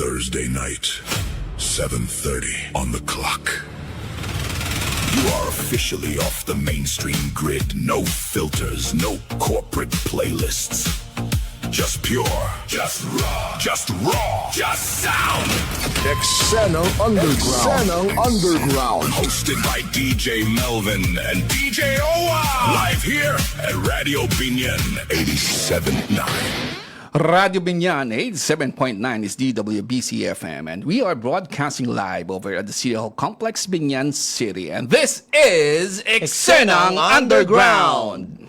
Thursday night, 7:30 on the clock. You are officially off the mainstream grid. No filters, no corporate playlists. Just pure, just raw, just sound. Eksenang Underground. Hosted by DJ Melvin and DJ Owa. Live here at Radio Binyan 87.9. Radio Binyan 87.9 is DWBC-FM, and we are broadcasting live over at the City Hall Complex, Binyan City. And this is Eksenang Underground.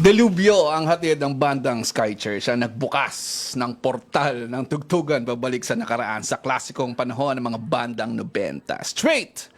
Delubyo ang hatid ng bandang Skychurch na nagbukas ng portal ng tugtugan babalik sa nakaraan sa klasikong panahon ng mga bandang 90. Straight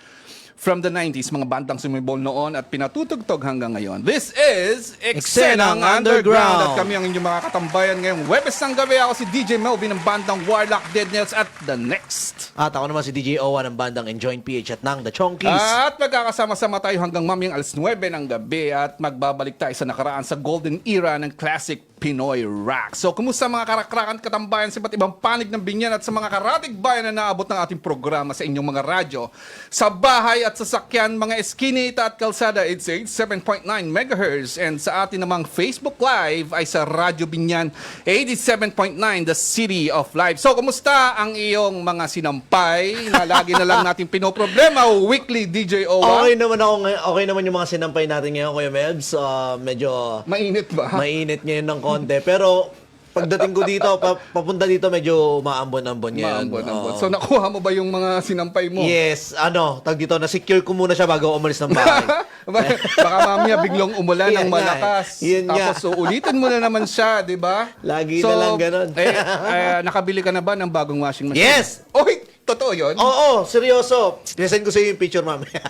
from the 90s, mga bandang sumibol noon at pinatutugtog hanggang ngayon. This is Eksenang Underground. At kami ang inyong mga katambayan ngayong Webes ng gabi. Ako si DJ Melvin ng bandang Warlock Dead Nails at The Next. At ako naman si DJ Owa ng bandang Enjoy PH at ng The Chonkies. At magkakasama-sama tayo hanggang mamayang alas 9 ng gabi at magbabalik tayo sa nakaraan sa golden era ng classic Pinoy rock. So, kumusta mga karakrakan katambayan sa iba't ibang panig ng Binyan at sa mga karatig bayan na naabot ng ating programa sa inyong mga radyo, sa bahay at sasakyan, mga eskinita at kalsada, it's 87.9 MHz, and sa atin namang Facebook Live ay sa Radyo Binyan 87.9, the City of Life. So, kumusta ang iyong mga sinampay na lagi na lang natin pinoproblema weekly, DJ Owa? Okay naman yung mga sinampay natin ngayon, Kuya Melbs. Medyo Mainit ba? mainit ngayon ng konti. Pero pagdating ko dito, papunta dito, medyo maambon-ambon ngayon. Maambon. Oo. So, nakuha mo ba yung mga sinampay mo? Yes, tag dito, na-secure ko muna siya bago umalis ng bahay. Baka mamaya biglang umulan ng Yan nga malakas. eh. Yun Tapos so, ulitin mo na naman siya, di ba? Lagi na lang ganun. Nakabili ka na ba ng bagong washing machine? Yes! Oy, totoo yun? Oo, seryoso. Send ko sa iyo yung picture, mamaya.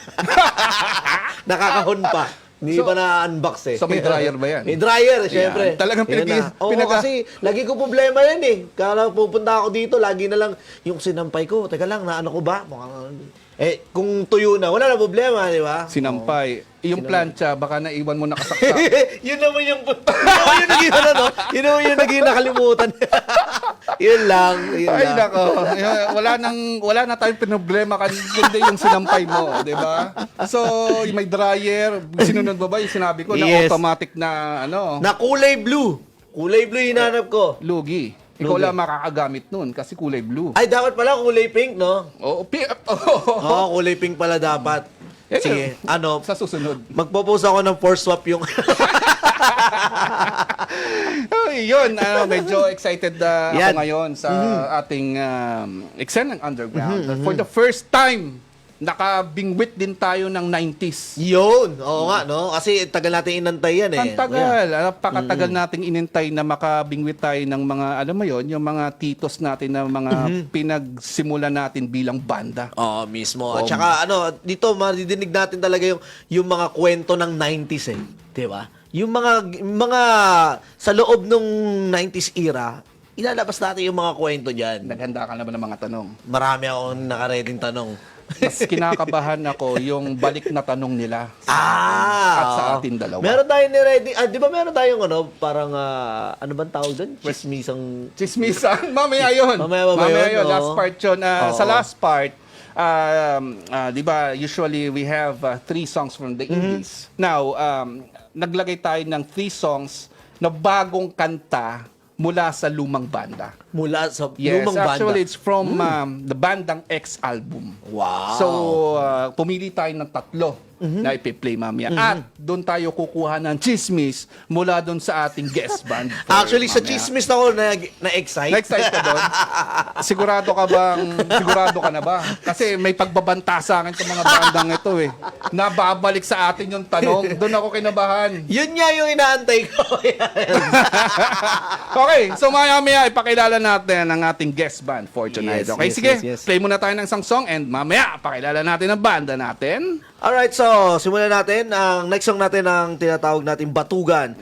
Nakakahon pa. Hindi So- pa na-unbox eh. so may dryer ba yan? May dryer, syempre. Talagang Yun na. Oo, kasi lagi ko problema yan eh. Kaya pupunta ako dito, lagi na lang yung sinampay ko. Teka lang, naano ko ba? Mukhang kung tuyo na, wala na problema, di ba? Sinampay. Yung plancha, baka naiwan mo nakasaksak. Yun naman yung naging yun naman yung naging nakalimutan. Yun lang. Ay, nako. Wala na tayong problema kundi yung sinampay mo, di ba? So, may dryer. Sinunod mo ba yung sinabi ko na Yes. automatic na ano? Na kulay blue. Kulay blue hinanap ko. Lugi. Ikaw Lugi. lang makakagamit nun kasi kulay blue. Ay, dapat pala kulay pink, no? Oo, Oo, kulay pink pala dapat. Yan Sige, yun. Sa susunod. magpo-post ako ng force swap yung... Yun, medyo excited ako Yan. ngayon sa ating Eksenang Underground. For the first time, nakabingwit din tayo ng 90s. Yun, oo nga, no? Kasi tagal natin inantay yan, eh. Ang tagal. Napakatagal nating inintay na makabingwit tayo ng mga, alam mo yon, yung mga titos natin na mga pinagsimula natin bilang banda. Oo, mismo. At saka, dito, maridinig natin talaga yung mga kwento ng 90s, eh. Diba? Yung mga sa loob nung 90s era, ilalabas natin yung mga kwento dyan. Naghanda ka na ba ng mga tanong? Marami akong nakareding tanong. Mas kinakabahan ako yung balik na tanong nila at sa atin dalawa. Meron tayong ni-ready. Di ba meron tayong parang, ano bang tawag doon? Chismisang... Chismisan. Mamaya yun. Mamaya yun, no? Last part yun. Sa Oo. last part, di ba, usually we have 3 songs from the indies. Now, naglagay tayo ng 3 songs na bagong kanta mula sa lumang banda. Mula sa Yes, lumang banda. actually it's from the Bandang X album. Wow. So, pumili tayo ng 3 na ipi-play mamaya. At doon tayo kukuha ng chismis mula doon sa ating guest band. for Actually, sa mamaya. chismis na ako na-excite. Na-excite ka doon? Sigurado ka na ba? Kasi may pagbabanta sa akin itong mga bandang ito eh. Nababalik sa atin yung tanong. Doon ako kinabahan. Yun nga yung inaantay ko. Okay, so maya-maya ipakilala natin ang ating guest band for tonight. Yes, Okay, yes, sige. yes, yes. Play muna tayo ng isang song and mamaya pakilala natin ang banda natin. Alright, so simulan natin. Ang next song natin ang tinatawag nating Batugan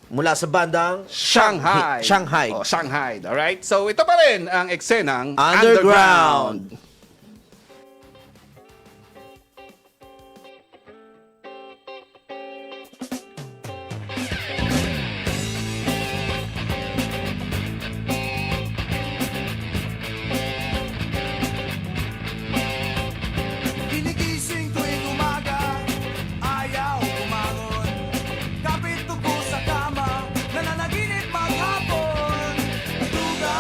mula sa bandang Shanghai. Shanghai. Oh, Shanghai. Alright, so ito pa rin ang eksenang Underground. Ginigising tuwing umaga, ayaw bumangon. Kapit tubo sa kama, nananaginip maghapon. Batugan,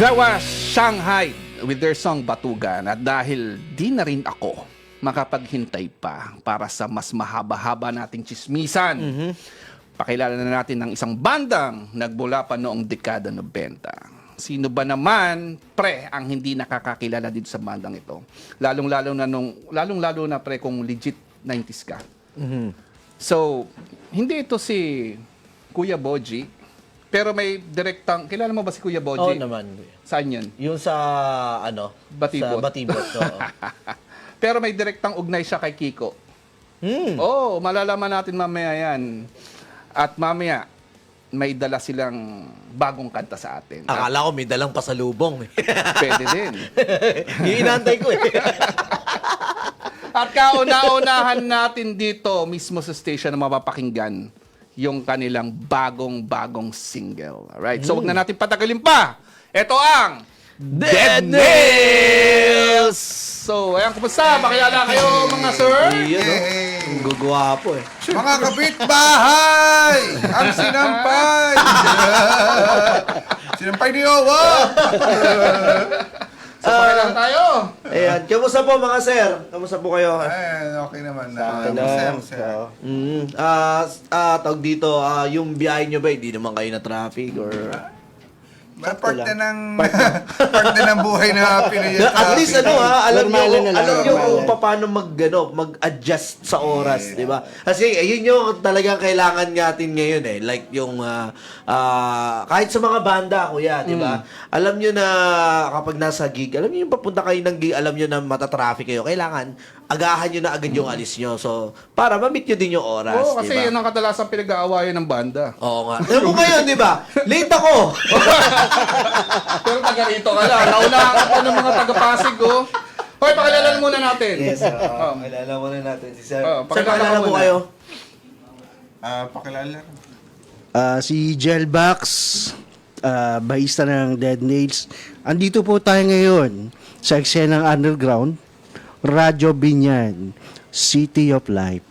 That was Shanghai with their song Batugan. At dahil di na rin ako makapaghintay pa para sa mas mahaba-haba nating chismisan, pakilala na natin ng isang bandang nagbula pa noong dekada 90. Sino ba naman, pre, ang hindi nakakakilala dito sa bandang ito? Lalong-lalo na pre kung legit 90s ka. So, hindi ito si Kuya Boji, pero may direktang, kilala mo ba si Kuya Oo Boji? naman. Saan yun? Yung sa, Batibot. Sa Batibot, oo. Pero may direktang ugnay siya kay Kiko. Oo, malalaman natin mamaya yan. At mamaya, may dala silang bagong kanta sa atin. Akala ko may dalang pasalubong. Pwede din. Yung inantay ko eh. At kauna-unahan natin dito, mismo sa station na mapapakinggan, yung kanilang bagong single. Alright, so huwag na natin patagalin pa. Ito ang Dead Nails! So, ayan, kumusta? Pakilala kayo, mga sir? Iyan, no? Ang gugwapo eh. Mga kapitbahay! Ang sinampay! Sinampay ni Owa! So, pakilala tayo. Ayan, kamusta po mga sir? Kamusta po kayo? Ay, okay naman. Masaya. Tawag dito, yung biyahe nyo ba, hindi naman kayo na traffic or... Part na ng buhay na Pinoy. At least alam Normal na lang. nyo kung Normal. paano mag-adjust sa oras, di ba? Kasi yun yung talagang kailangan natin ngayon eh. Like yung kahit sa mga banda, kuya, di ba? Alam nyo na kapag nasa gig, alam nyo yung papunta kayo ng gig, alam nyo na matatraffic kayo. Kailangan agahan nyo na agad yung alis nyo. So, para ma-meet nyo din yung oras, Oo, kasi di ba? yun ang kadalasang pinag-aawayan ng banda. Oo nga. Alam mo ngayon, di ba? Late ako! Pero taga rito ka lang. Naunahan ka pa ng mga taga-Pasig, oh. Hoy, pakilala muna natin. Kilala mo na natin si Sir. Oo, Sir, pakilala pakilala ka mo muna. kayo. Pakilala. Si Gelbax, bahista ng Dead Nails. Andito po tayo ngayon sa eksenang underground, Radyo Binyan, City of Life.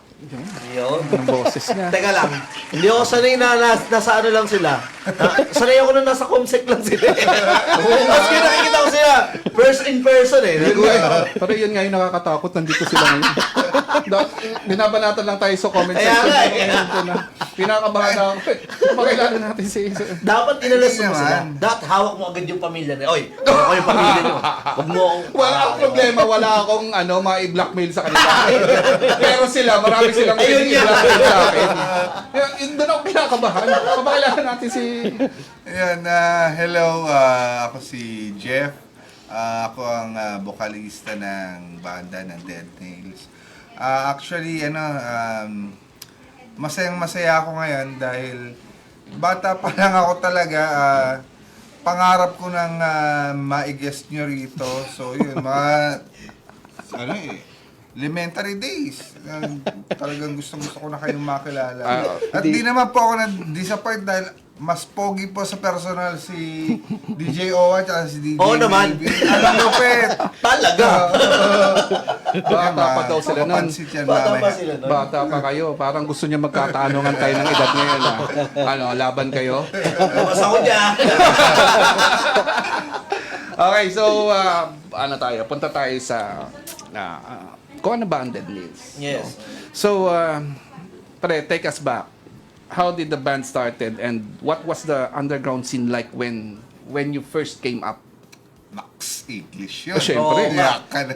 Yun. Ang boses niya. Teka lang, hindi ako sanay na nasa ano lang sila. Sanay ako na nasa comsec lang sila. Tapos nakikita ko sila, first in person eh. Pero yun nga yung nakakatakot. Nandito sila ngayon. Binabanatan lang tayo sa comment Kaya section. nga eh. Ngayon ko na. Pinakabahan ako. Pakilala natin si... Dapat inalas mo Hindi sila. naman. Dapat hawak mo agad yung pamilya na. Oy, hawak ko yung pamilya nyo. Huwag mo akong... Well, ang problema, wala akong ma-i-blackmail sa kanila. Pero sila, marami silang Ayun pwedeng yan. i-blackmail sa akin. Yun, doon ako kinakabahan. Papakilala natin si... Ayan, hello. Ako si Jeff. Ako ang vocalista ng banda ng Dead Nails. Actually, masayang-masaya ako ngayon dahil bata pa lang ako talaga. Pangarap ko nang ma-guest nyo rito. So, yun, elementary days. Talagang gustong-gusto ko na kayong makilala. At di naman po ako na-disappoint dahil mas pogi po sa personal si DJ Owa at si DJ Oo naman. Baby. Alam mo, Pet. Talaga. Bata pa daw sila nun. Papansit yan, Bata pa mamaya. sila nun. Bata pa kayo. Parang gusto niya magkatanungan kayo ng edad ngayon. Laban kayo? Mas ako niya. Okay, so, punta tayo sa... kung ano ba ang Dead Nails? Yes. So, pre, take us back. How did the band started and what was the underground scene like when you first came up? Max English yun. Siyempre. Iyak ka na.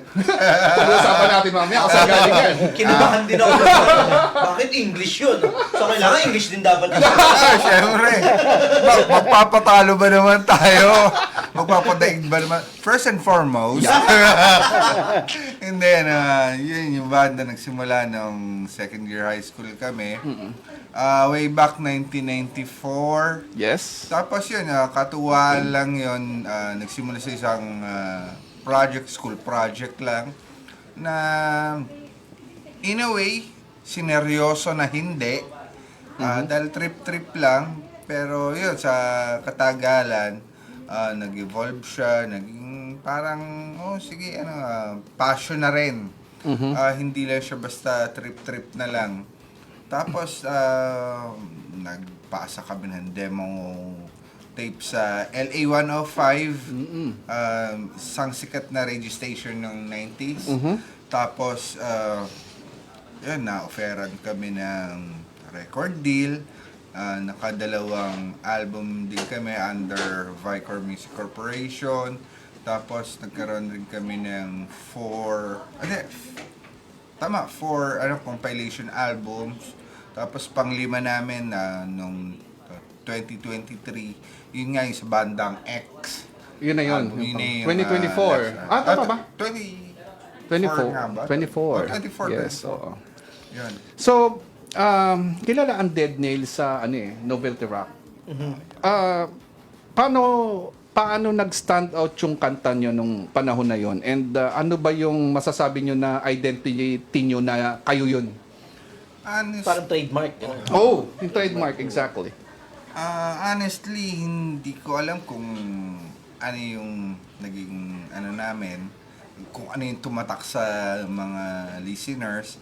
Pag-uusapan natin mamaya kung saan galing yan. Kinabahan din ako. Bakit English yun? So, kailangan English din dapat yun. Siyempre. Magpapatalo ba naman tayo? Magpapadaig ba naman? First and foremost. And then, yun yung banda nagsimula nung second year high school kami. Way back 1994. Yes. Tapos yun, katuwaan lang yun. Nagsimula sa isang school project lang na in a way, sineryoso na hindi. Dahil trip-trip lang. Pero yun, sa katagalan, nag-evolve siya, naging parang, sige, passion na rin. Hindi lang siya basta trip-trip na lang. Tapos, nagpasa kami ng tape sa LA 105, isang sikat na radio station ng 90s. Tapos, yun, na-offeran kami ng record deal. Nakadalawang album din kami under Vicor Music Corporation. Tapos, nagkaroon rin kami ng 4 compilation albums. Tapos, pang-5 namin nung 2023, yun nga yung sa bandang X. Yun na yun. Album, yun na yung, 2024. Tama ba? 24 nga ba? 24. 24. Yes, oo. Yun. So, kilala ang Dead Nails sa novelty rock. Paano nag-stand out yung kanta nyo nung panahon na yon? And ano ba yung masasabi nyo na identity nyo na kayo yun? Parang trademark. Ganun. Oh, yung trademark, exactly. Honestly, hindi ko alam kung ano yung naging namin, kung ano yung tumatak sa mga listeners.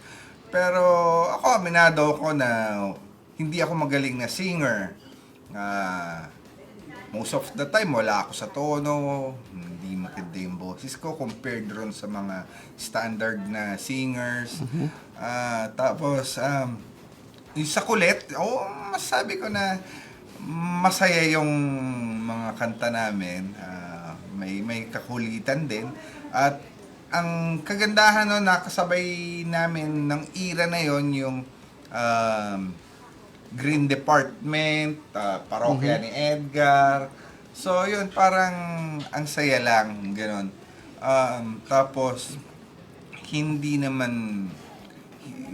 Pero ako, aminado ako na hindi ako magaling na singer. Most of the time, wala ako sa tono, hindi maganda yung boses ko compared ron sa mga standard na singers. Tapos, yung sa kulit, masasabi ko na masaya yung mga kanta namin. May kakulitan din. At ang kagandahan no, nakasabay namin ng era na yon yung Green Department, parokya ni Edgar. So yun, parang ang saya lang, gano'n. Tapos, hindi naman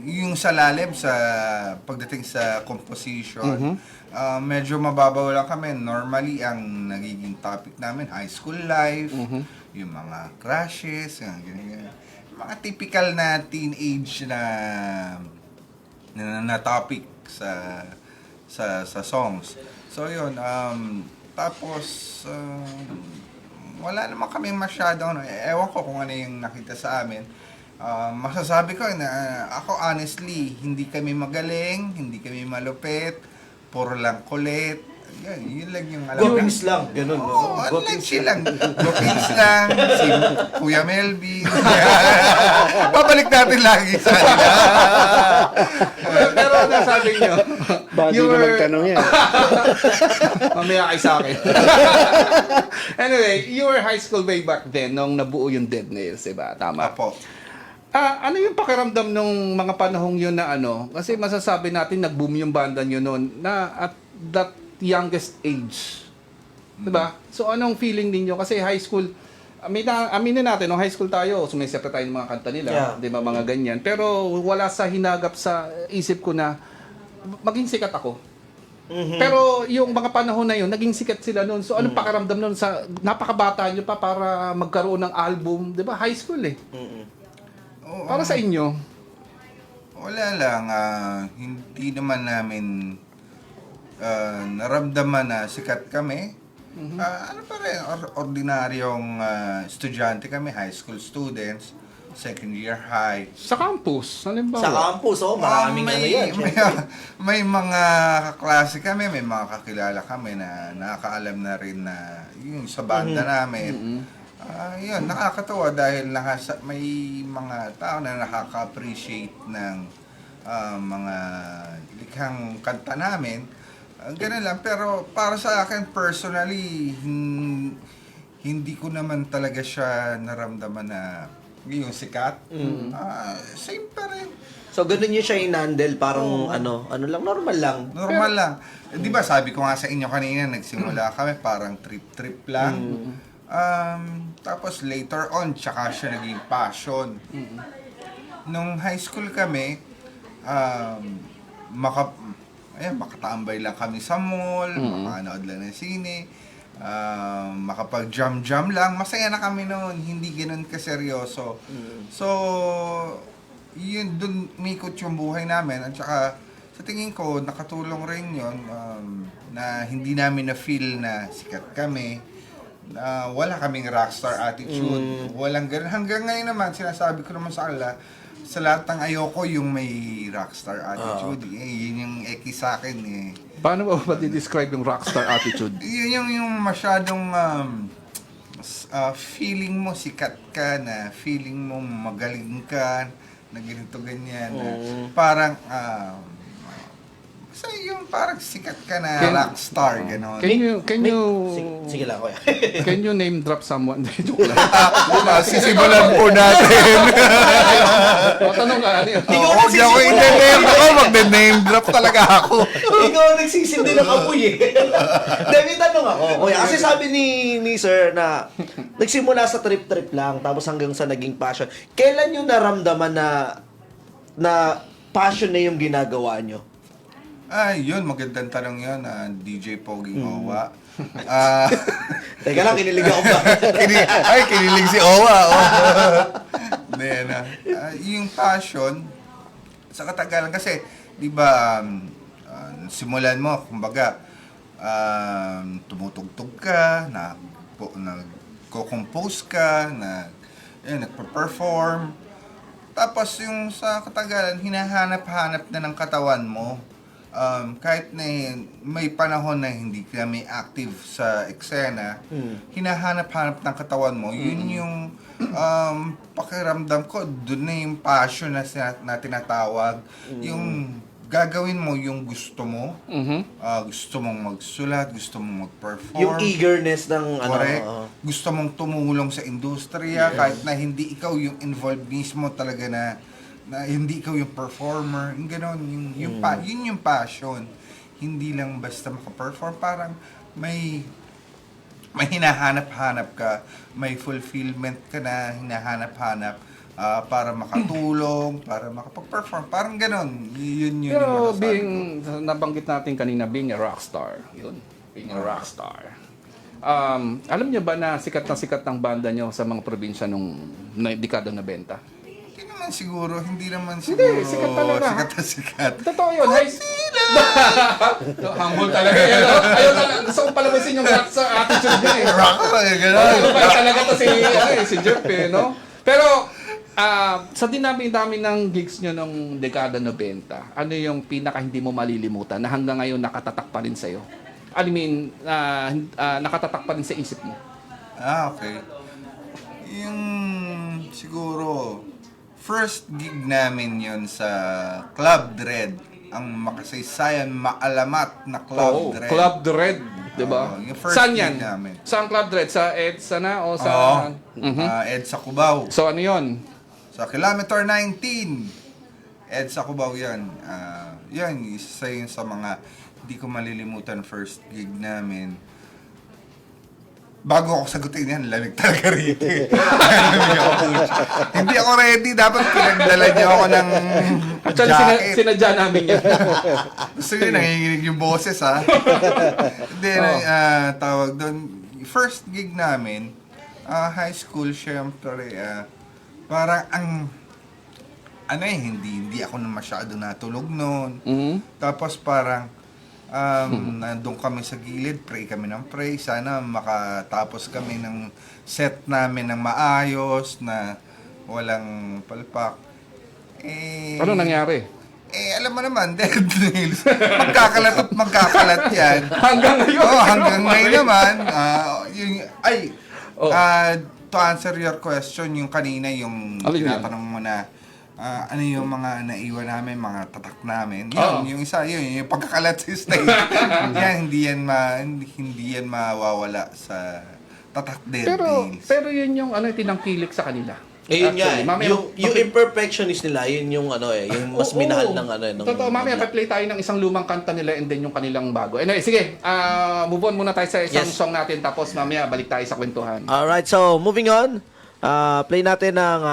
yung sa lalim sa pagdating sa composition, medyo mababaw lang kami. Normally, ang nagiging topic namin, high school life, yung mga crushes, ganyan. Mga typical na teenage na topic sa songs. So yun, tapos wala naman kami masyadong, ewan ko kung ano yung nakita sa amin. Masasabi ko na ako honestly, hindi kami magaling, hindi kami malupit, puro lang kulit. Yun lang yung alam. Go-pins lang. Ganun. Oo, go-pins lang. Go-pins lang. Si Kuya Melvin. Babalik natin lagi sa kanila. Pero ano sabi nyo? Bago na magtanong yan. Mamaya kay sa akin. Anyway, you were high school way back then nung nabuo yung Dead Nails, diba? Tama? Apo. Ano yung pakiramdam nung mga panahong yun na kasi masasabi natin nag-boom yung banda nyo noon na at that youngest age. Diba? So anong feeling ninyo? Kasi high school, aminin natin, nung high school tayo, sumisipre tayo ng mga kanta nila, Yeah. di ba, mga ganyan. Pero wala sa hinagap sa isip ko na maging sikat ako. Pero yung mga panahon na yun, naging sikat sila noon. So anong pakiramdam noon sa napakabata nyo pa para magkaroon ng album? Di ba? High school eh. Oo, Para sa inyo? wala lang. Hindi naman namin naramdaman na sikat kami. Ano pa rin, ordinaryong estudyante kami, high school students, second year high. Sa campus, halimbawa. Sa campus, maraming ano yan. May mga kaklase kami, may mga kakilala kami na nakakaalam na rin na yung sa banda namin. Yun, nakakatawa dahil may mga tao na nakaka-appreciate ng mga likhang kanta namin. Ganun lang, pero para sa akin personally, hindi ko naman talaga siya naramdaman na yung sikat. Same pa rin. So, ganun yun siya inandel, parang ano lang, normal lang. Normal lang. Di ba sabi ko nga sa inyo kanina, nagsimula kami parang trip-trip lang. Tapos later on, tsaka siya naging passion. Nung high school kami, makatambay lang kami sa mall, makanood lang ng sine, makapag-jam lang. Masaya na kami noon, hindi ganoon kaseryoso. So, yun, dun umikot yung buhay namin. At saka, sa tingin ko, nakatulong rin yun na hindi namin na-feel na sikat kami. Wala kaming rockstar attitude. Walang ganun. Hanggang ngayon naman, sinasabi ko naman sa kanila, sa lahat ng ayoko yung may rockstar attitude. Yun yung eki sa akin eh. Paano ba describe yung rockstar attitude? Yun yung masyadong feeling mo sikat ka, na feeling mo magaling ka, na ganito ganyan. Na parang basta yung parang sikat ka na rockstar, gano'n. Can you Sige lang, kuya. can you name drop someone? Joke lang. Sisimulan po natin. Tanong ka, ano yun? Oo, huwag niyo ako i-name ako, mag-name drop talaga ako. Ikaw ang nagsisindi ng apoy eh. Demi, tanong ako. Kuya, kasi sabi ni sir na nagsimula sa trip-trip lang, tapos hanggang sa naging passion. Kailan yung naramdaman na passion na yung ginagawa nyo? Ay, yun, magandang tanong yun, DJ Poging Owa. Teka lang, kinilig ako ba? Kinilig si Owa. Then, yung passion, sa katagalan, kasi, di ba, simulan mo, kumbaga, tumutugtog ka, nagko-compose ka, nagpa-perform. Tapos yung sa katagalan, hinahanap-hanap na ng katawan mo. Kahit na may panahon na hindi kami active sa eksena, hinahanap-hanap ng katawan mo, yun yung pakiramdam ko, dun na yung passion na tinatawag. Yung gagawin mo yung gusto mo, gusto mong magsulat, gusto mong mag-perform. Yung eagerness ng Correct. Gusto Gusto mong tumulong sa industriya, kahit na hindi ikaw yung involved mismo talaga na hindi ikaw yung performer, yung gano'n, yun yung passion. Hindi lang basta maka-perform, parang may hinahanap-hanap ka, may fulfillment ka na hinahanap-hanap para makatulong, para makapag-perform, parang gano'n. Yun yung Pero masasabi ko. nabanggit natin kanina, being a rockstar. Yun, being a rockstar. Alam niyo ba na sikat ng banda niyo sa mga probinsya nung dekada 90? Hindi naman siguro. sikat talaga. Sikat na sikat. Totoo yun. Humble talaga yun. Ayaw talaga. Gusto kong palabasin yung rockstar attitude niya eh. Rock talaga, gano'n. Ayaw talaga to si Jeff eh, no? Pero, sa dinami-dami ng gigs nyo nung dekada 90, ano yung pinaka hindi mo malilimutan na hanggang ngayon nakatatak pa rin sa'yo? I mean, nakatatak pa rin sa isip mo? Okay. Yung siguro first gig namin yon sa Club Dread, ang makasaysayan maalamat na Club Dread. Club Dread, di ba? Yung first Saan gig yan? namin. Saan Club Dread? Sa EDSA na o sa... EDSA Cubao. So ano yon? Sa Kilometer 19. EDSA Cubao yan. Yan, isa yun sa mga hindi ko malilimutan first gig namin. Bago ako sagutin yan, lamig talaga rito. Hindi ako ready. Dapat pinagdala niyo ako ng Actually, jacket. sinadya namin yan. Gusto nyo, nanginginig yung boses, ha? Then, tawag doon, first gig namin, high school, syempre, parang hindi ako na masyado natulog noon. Tapos parang, nandun kami sa gilid, pray kami ng pray. Sana makatapos kami ng set namin ng maayos, na walang palpak. Ano nangyari? Alam mo naman, Dead Nails, magkakalat yan. Hanggang ngayon. Hanggang ngayon naman. To answer your question, yung kanina, yung Alin yan? tinatanong mo na, ano yung mga naiwan namin, mga tatak namin. Yun, yung isa, yung pagkakalat sa stage. Yan, hindi yan mawawala sa tatak Dead Nails. Pero yun yung tinangkilik sa kanila. Yun nga, Mamaya, yung imperfectionist nila, yun yung yung mas minahal ng Totoo, mamaya pa-play tayo ng isang lumang kanta nila and then yung kanilang bago. Anyway, sige, move on muna tayo sa isang song natin, tapos mamaya balik tayo sa kwentuhan. Alright, so moving on. Play natin ng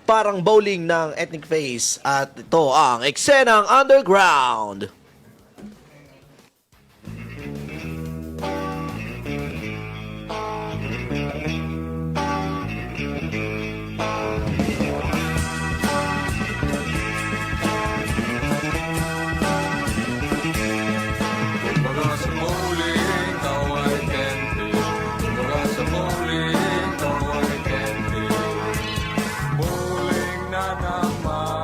Parang Bowling ng Ethnic Face. At ito ang Eksenang Underground. Kumbaga sa bowling, tawag kente. Kumbaga sa bowling, tawag kente. Bowling na naman.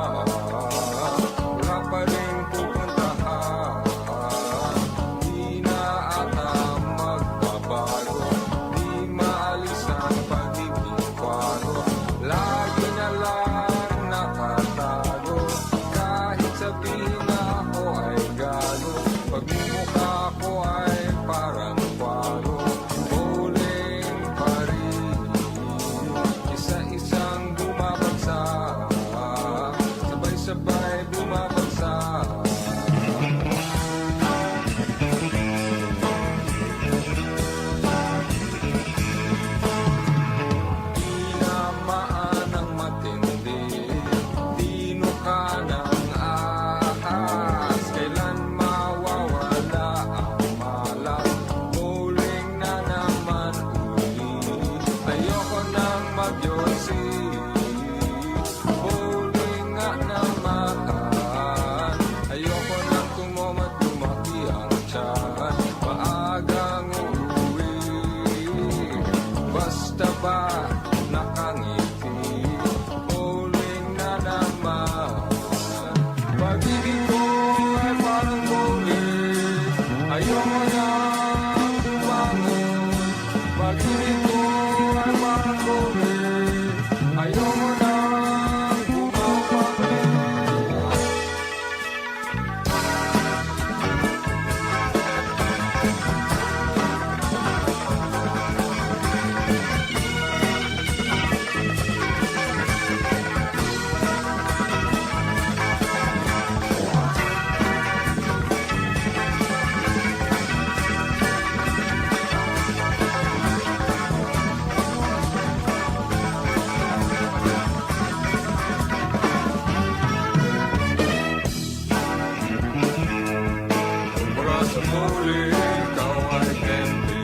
sa muli, ikaw ay candy.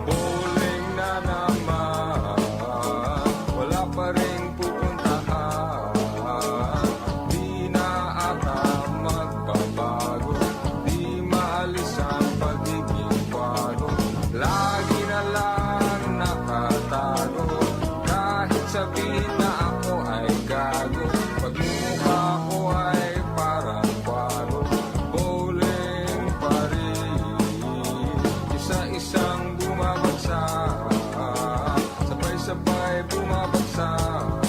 Bowling na naman, wala pa rin pupuntahan. Di na ata magbabago, di maalis ang pagiging bago. Lagi na lang nakatago, kahit sabihin na ako ay gago. Pagmumukha ko ay parang kwalo, bowling pa rin, isa-isang bumabagsak, sabay-sabay bumabagsak.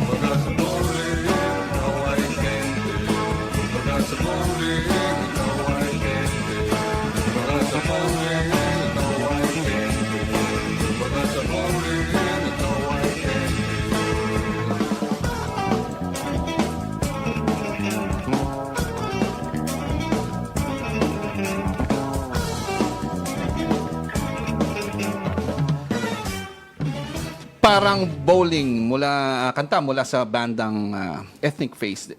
Baga sa bowling, ikaw ay candy. Baga sa bowling, ikaw ay candy. Baga sa bowling, ikaw ay candy. Baga sa bowling, ikaw ay candy. Parang bowling kanta mula sa bandang Ethnic Face.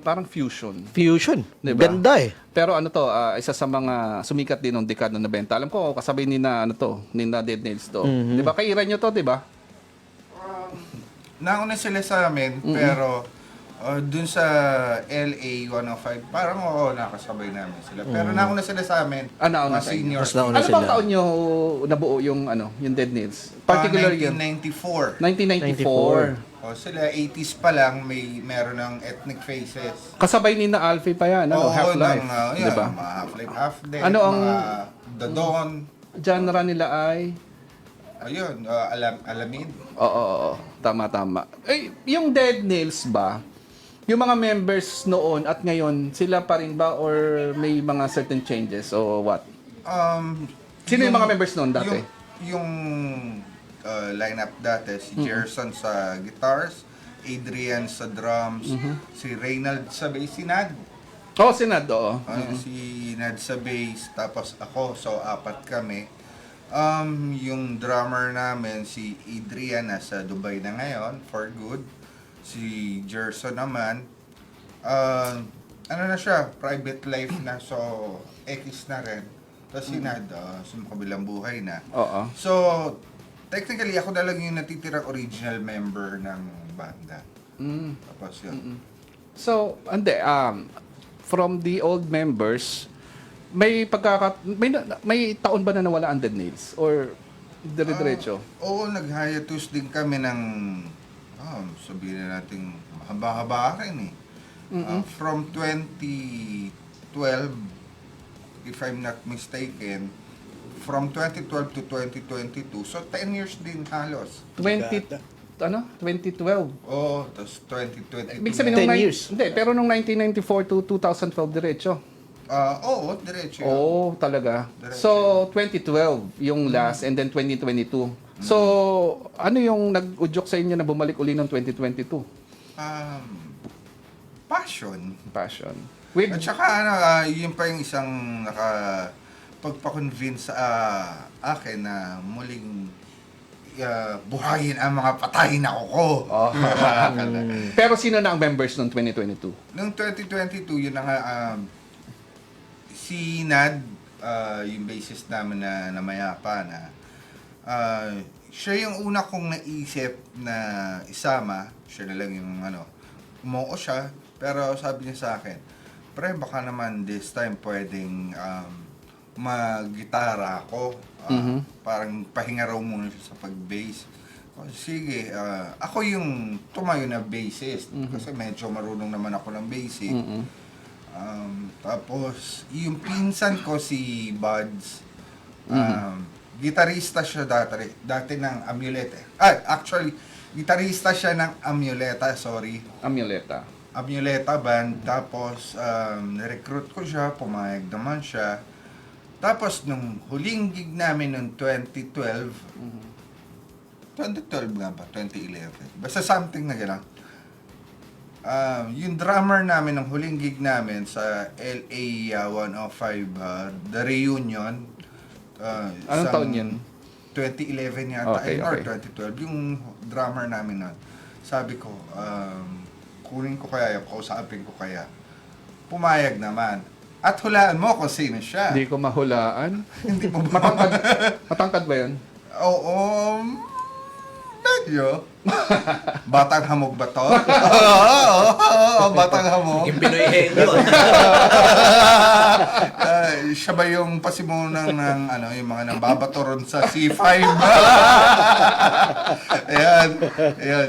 Parang fusion. Fusion. Diba? Ganda eh. Pero ano to, isa sa mga sumikat din ng dekada ng 90. Alam ko kasabay ni na Dead Nails to. 'Di ba? Kairan nyo to, 'di ba? Nauna sila sa amin, pero dun sa LA 105, parang nakasabay namin sila. Pero nauna sila sa amin, Nauna mga sa inyo. seniors. Mas nauna Ano sila. bang taon nyo nabuo yung Dead Nails? Particular year? 1994. 1994. Sila 80s pa lang, meron ng Ethnic Faces. Kasabay ni na Alfie pa yan, Half-Life. Yun, 'Di ba? mga Half-Life, Half-Dead, Ano ang- mga The Dawn. Genre nila ay Ayun, Alamid. Oo. Tama. Eh, yung Dead Nails ba? Yung mga members noon at ngayon, sila pa rin ba or may mga certain changes o what? Sino yung mga members noon dati? Yung lineup dati, si Gerson sa guitars, Adrian sa drums, si Reynald sa bass, si Nad. Oh, Sinad, oo. Si Nad sa bass, tapos ako, so apat kami. Yung drummer namin, si Adrian, nasa Dubai na ngayon, for good. Si Gerson naman, ano na siya, private life na, so X na rin. Tapos si Nad, sumakabilang buhay na. Oo. So, technically, ako na lang yung natitirang original member ng banda. Tapos yun. So, from the old members, may taon ba na nawala ang Dead Nails or dire-diretso? Oo, nag-hiatus din kami ng, sabihin na natin, haba-haba rin eh. From 2012, if I'm not mistaken, from 2012 to 2022, so 10 years din halos. 2012. Oo, tapos 2022. Ibig sabihin 10 nung years. Hindi, pero nung 1994 to 2012 diretso. Oo, diretso yun. Oo, talaga. Diretso. So, 2012 yung last and then 2022. So, ano yung nag-udyok sa inyo na bumalik uli ng 2022? Passion. Passion. With At saka yun pa yung isang pagpa-convince sa akin na muling buhayin ang mga patay na kuko. pero sino na ang members ng 2022? Noong 2022, yun na nga, si Nad, yung bassist namin na namayapa na, siya yung una kong naisip na isama. Siya na lang yung umuo siya. Pero sabi niya sa akin, pre, baka naman this time pwedeng mag-gitara ako. Parang pahinga raw muna siya sa pag-bass. Sige, ako yung tumayo na bassist. Kasi medyo marunong naman ako ng bass eh. Tapos, yung pinsan ko si Buds, gitarista siya dati ng Amuleta. Actually, gitarista siya ng Amuleta, sorry. Amuleta band. Tapos, recruit ko siya, pumayag naman siya. Tapos, nung huling gig namin noong 2012, 2012 nga ba? 2011. Basta something na gano'n. Yung drummer namin ng huling gig namin sa LA 105, The Reunion. Anong taon yun? 2011 yata, Okay, or okay. 2012. Yung drummer namin nun, sabi ko, kunin ko kaya, kausapin ko kaya. Pumayag naman. At hulaan mo kung sino siya. Hindi ko mahulaan. Hindi mo ba? Matangkad ba yun? Oo, medyo. Batang hamog ba to? Oo, batang hamog. Yung Pinoy henyo. Siya ba yung pasimunan ng ano, yung mga nambabatoron sa C5? Ayan,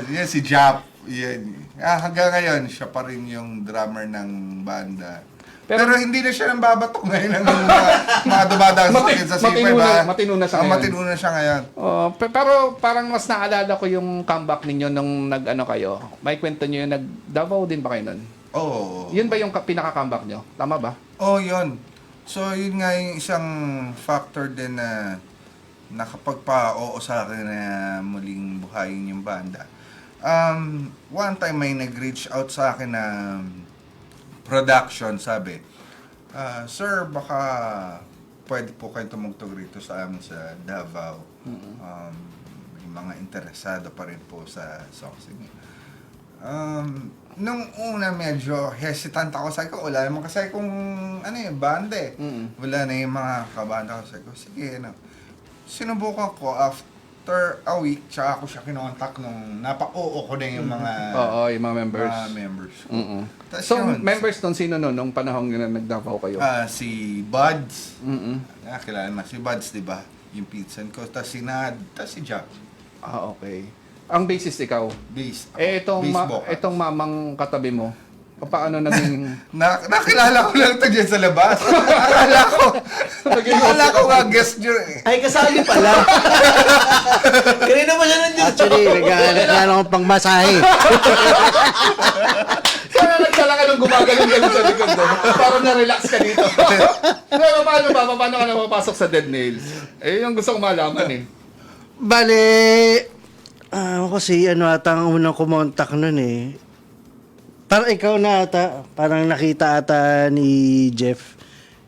yan si Jap. Yan. Hanggang ngayon, siya pa rin yung drummer ng banda. Pero hindi na siya nambabatok ngayon ng mga dumadaan sa C5. Matino na siya ngayon. Matino na siya ngayon. Oh, pero parang mas naalala ko yung comeback ninyo nung nag-ano kayo. May kwento nyo yung nag-Davao din ba kayo nun? Oo. Yun ba yung pinaka-comeback nyo? Tama ba? Oh, yun. So, yun nga yung isang factor din na nakapagpa-oo sa akin na muling buhayin yung banda. One time may nag-reach out sa akin na production, sabi, Sir, baka pwede po kayo tumugtog rito sa amin sa Davao. Yung mga interesado pa rin po sa songs niyo. Nung una medyo hesitant ako, sabi ko, wala naman kasi kung ano yung banda eh. Wala na yung mga kabanda ko, sabi ko, sige, ano. Sinubukan ko after a week, tsaka ako siya kinontak nung napa-oo ko na yung mga Oo, yung mga members. mga members ko. Mm-mm. Tas So, yun, members nun, sino nun, nung panahon na nag-Davao kayo? si Buds. Mm-mm. Kilala mo si Buds, di ba? Yung pinsan ko. Tapos si Nad, tapos si Jack. Ah, okay. Ang bassist ikaw. Bass. Ako. Eh, Bass vocal. itong mamang katabi mo, paano naging... Nakilala ko lang ito dyan sa labas. Akala ko nga guest nyo eh. Ay, kasali pala. Kanina pa siya nandiyan. Actually, nagkakaroon akong pangmasahe. Sana nagtala ka nung gumagaling ka sa likod doon. Parang na-relax ka dito. Pero paano ba? Paano ka na mapasok sa Dead Nails? Eh, yung gusto kong malaman eh. Bale, kasi ano ata ang unang kumontak nun eh. Parang ikaw na ata, parang nakita ata ni Jeff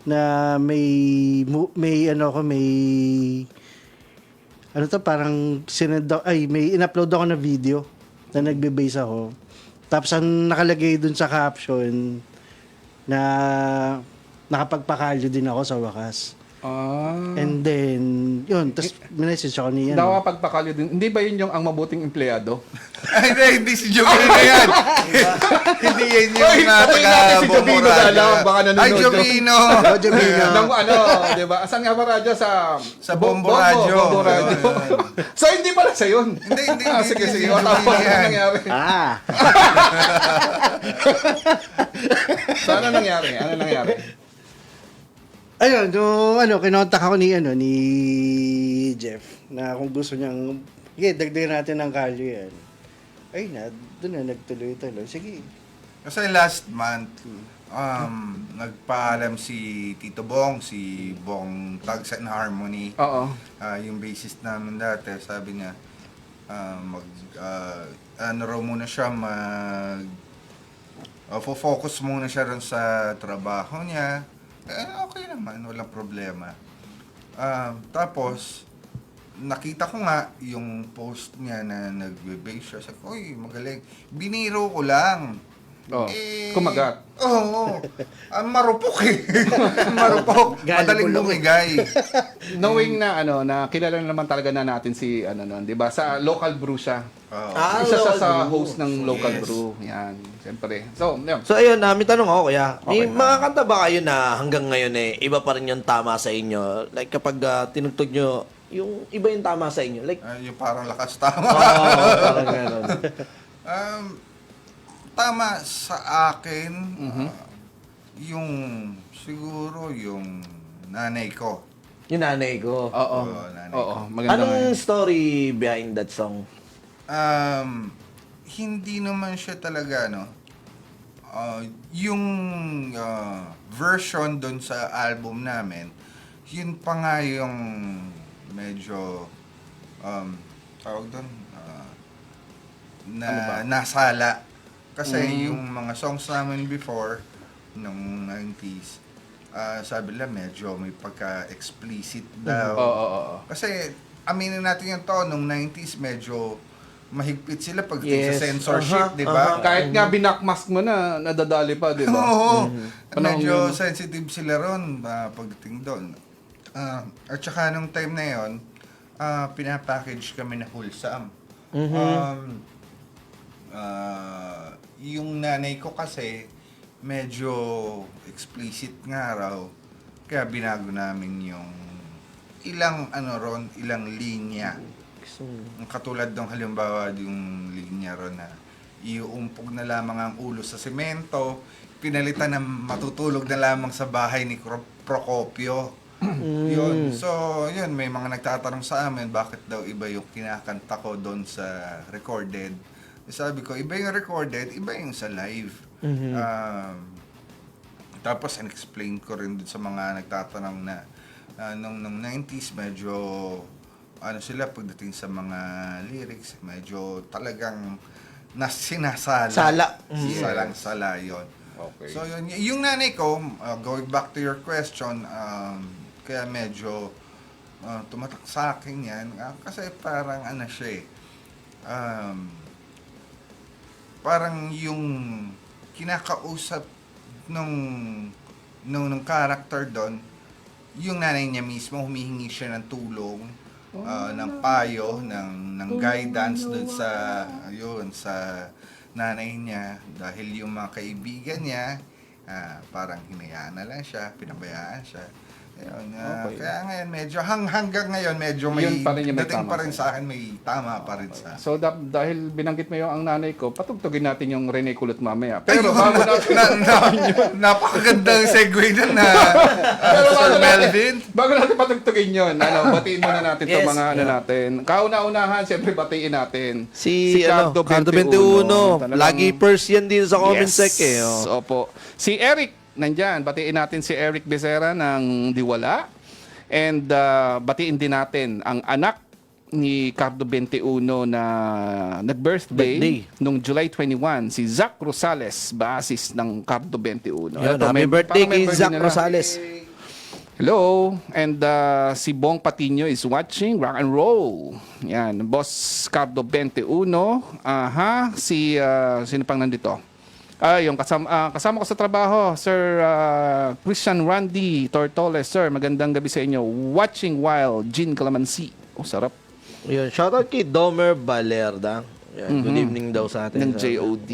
na may ano to, parang may in-upload ako na video na nagbe-base ako. Tapos ang nakalagay dun sa caption na nakapagpakalyo din ako sa wakas. And then, yun, tapos minessage ako ni Dawa pagpakalyo din. Hindi ba yun yung ang mabuting empleyado? Ay, hindi si Jovino na yan. Hindi yan yung Oy, okay natin si Jovino dalaw. Baka nanonood. Ay, Jovino. Nang ano, di ba? Asan nga ba radyo? Sa Bombo Radio. Bombo Radio. So, hindi pala sa yun. Hindi. Sige, sige. Hindi, O, tapos, hindi ano yan. nangyari? So, ano nangyari? Ayun, kinontak ako ni Jeff na kung gusto niyang, sige, dagdagan natin ng kalyo yan. Ay doon na nagtuloy-tuloy. Sige. Kasi last month, nagpaalam si Tito Bong, si Bong Tugs and Harmony. Oo. Yung bassist namin dati, sabi niya, raw muna siya, focus muna siya rin sa trabaho niya. Okay naman, walang problema. Tapos, nakita ko nga yung post niya na nagbe-base siya. Sabi ko, uy, magaling. Biniro ko lang. Oh, kumagat. Oo. Marupok eh. Marupok. Madaling bumigay. Knowing na na kilala naman talaga na natin si noon, 'di ba? Sa local brew siya. Isa siya sa host ng local brew. Yan, siyempre. So, yun. So ayun, may tanong ako kuya. May Okay. mga kanta ba kayo na hanggang ngayon iba pa rin yung tama sa inyo? Like kapag tinugtog nyo, yung iba yung tama sa inyo? Like, Yung parang lakas tama. parang gano'n. Tama sa akin, yung siguro yung nanay ko. Yung nanay ko. Oo. nanay Oo, maganda. Anong story behind that song? Hindi naman siya talaga, yung version doon sa album namin, yun pa nga yung medyo, tawag doon, nasala. Kasi yung mga songs namin before, nung 90s, sabi nila medyo may pagka-explicit daw. Oo. Kasi, aminin natin yung to, nung 90s medyo mahigpit sila pag Yes. sa censorship, di ba? Kahit nga binakmask mo na, nadadali pa, di ba? Oo. Panahon Medyo yun. sensitive sila ron pagdating doon. At saka nung time na yon, pinapackage kami na wholesome. Yung nanay ko kasi medyo explicit nga raw. Kaya binago namin yung ilang linya. Ang katulad ng halimbawa yung linya ron na iuumpog na lamang ang ulo sa semento, pinalitan na matutulog na lamang sa bahay ni Procopio. Yun. So, yun, may mga nagtatanong sa amin bakit daw iba yung kinakanta ko doon sa recorded. Sabi ko, iba yung recorded, iba yung sa live. Tapos, in-explain ko rin dun sa mga nagtatanong na nung 90s, medyo sila pagdating sa mga lyrics, medyo talagang sinasala. Sala. Salang-sala yun. Okay. So yun, yung nanay ko, going back to your question, kaya medyo tumatak sa akin yan, kasi parang siya parang yung kinakausap nung character doon, yung nanay niya mismo, humihingi siya ng tulong, ng payo, ng guidance doon sa nanay niya, dahil yung mga kaibigan niya parang hinayaan na lang siya, pinabayaan siya. Ayun, kaya ngayon medyo hanggang ngayon medyo may Yun pa rin yung may dating tama pa rin sa'yo. sa akin, may tama pa rin sa So, dahil binanggit mo yung ang nanay ko, patugtugin natin yung Rene Kulot mamaya. Pero bago natin napakagandang segue dun na Pero Sir Melvin. bago natin patugtugin yun, batiin muna natin Yes, to mga natin. Kauna-unahan, siyempre batiin natin. Si Cardo 21. Talagang- Lagi first yan dito sa comment sec eh. Oh. Opo. Si Eric, nandyan. Batiin natin si Eric Becerra ng Diwala. And batiin din natin ang anak ni Cardo 21 na nag-birthday Birthday. nung July 21, si Zach Rosales, basis ng Cardo 21. Yun, Ito, happy may- birthday parang kay member Zach din nila. Rosales. Hello, and si Bong Patino is watching rock and roll. Yan, Boss Cardo 21. Sino pang nandito? Yung kasama ko sa trabaho, Sir Christian Randy Tortoles. Sir, magandang gabi sa inyo. Watching while Gin Calamansi. Oh, sarap. Yun, shoutout kay Domer Balerda. Yan, good evening daw sa atin. Ng JOD.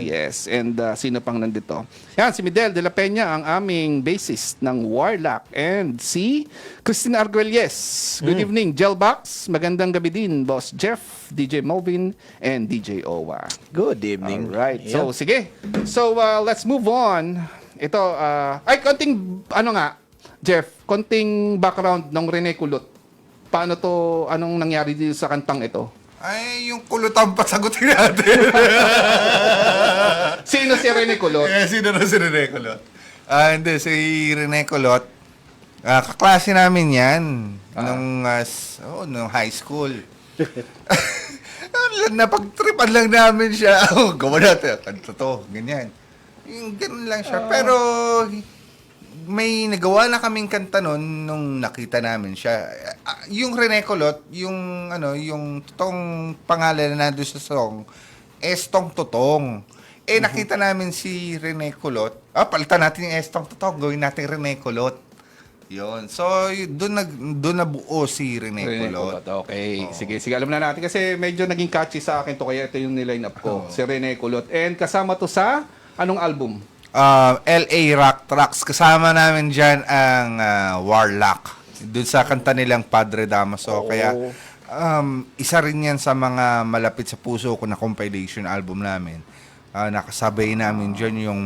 Yes. And sino pang nandito? Yan, si Midel de la Peña, ang aming bassist ng Warlock. And si Christina Arguelles. Good evening, Gelbox. Magandang gabi din, Boss Jeff, DJ Melvin, and DJ Owa. Good evening. Alright. Yeah. So, sige. So, let's move on. Ito, konting, Jeff, konting background ng Rene Kulot. Paano to, anong nangyari dito sa kantang ito? Ay, yung kulutan pa sagutin natin. Sino si Rene Kulot? Sino na si Rene Kulot? Hindi, si Rene Kulot. Kaklase namin yan. Nung high school. Napagtripan lang namin siya. Gawa natin. Kanto to. Ganyan. Yung ganun lang siya. Pero may nagawa na kaming kanta nun nung nakita namin siya. Yung Rene Kulot, yung totoong pangalan na nandun sa song, Estong Totong. Nakita namin si Rene Kulot. Palitan natin yung Estong Totong, gawin natin Rene Kulot. Yun. So, doon nabuo si Rene Kulot. Okay. Sige, alam na natin. Kasi medyo naging catchy sa akin to. Kaya ito yung niline up ko. Si Rene Kulot. And kasama to sa anong album? LA Rock Tracks. Kasama namin dyan ang Warlock. Doon sa kanta nilang Padre Damaso. Kaya isa rin yan sa mga malapit sa puso ko na compilation album namin. Nakasabay namin dyan yung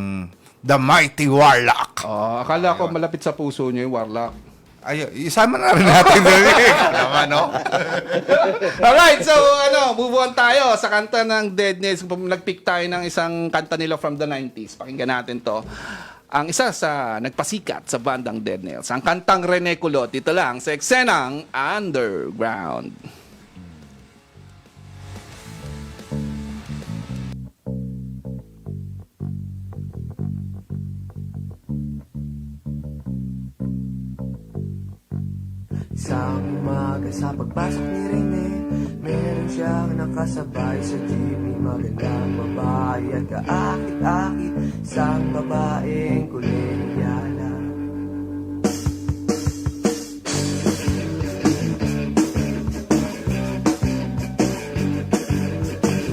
The Mighty Warlock. Akala ko malapit sa puso niyo yung Warlock. Isama na rin natin doon. Naman, no? Alright, so move on tayo sa kanta ng Dead Nails. Nag-pick tayo ng isang kanta nila from the 90s. Pakinggan natin to. Ang isa sa nagpasikat sa bandang Dead Nails. Ang kantang Rene Kulot. Dito lang sa eksenang Underground. Isang umaga sa pagpasok ni Rene, meron siyang nakasabay sa jeepney. Magandang babae at kaakit-akit, isang babaeng kolonyala.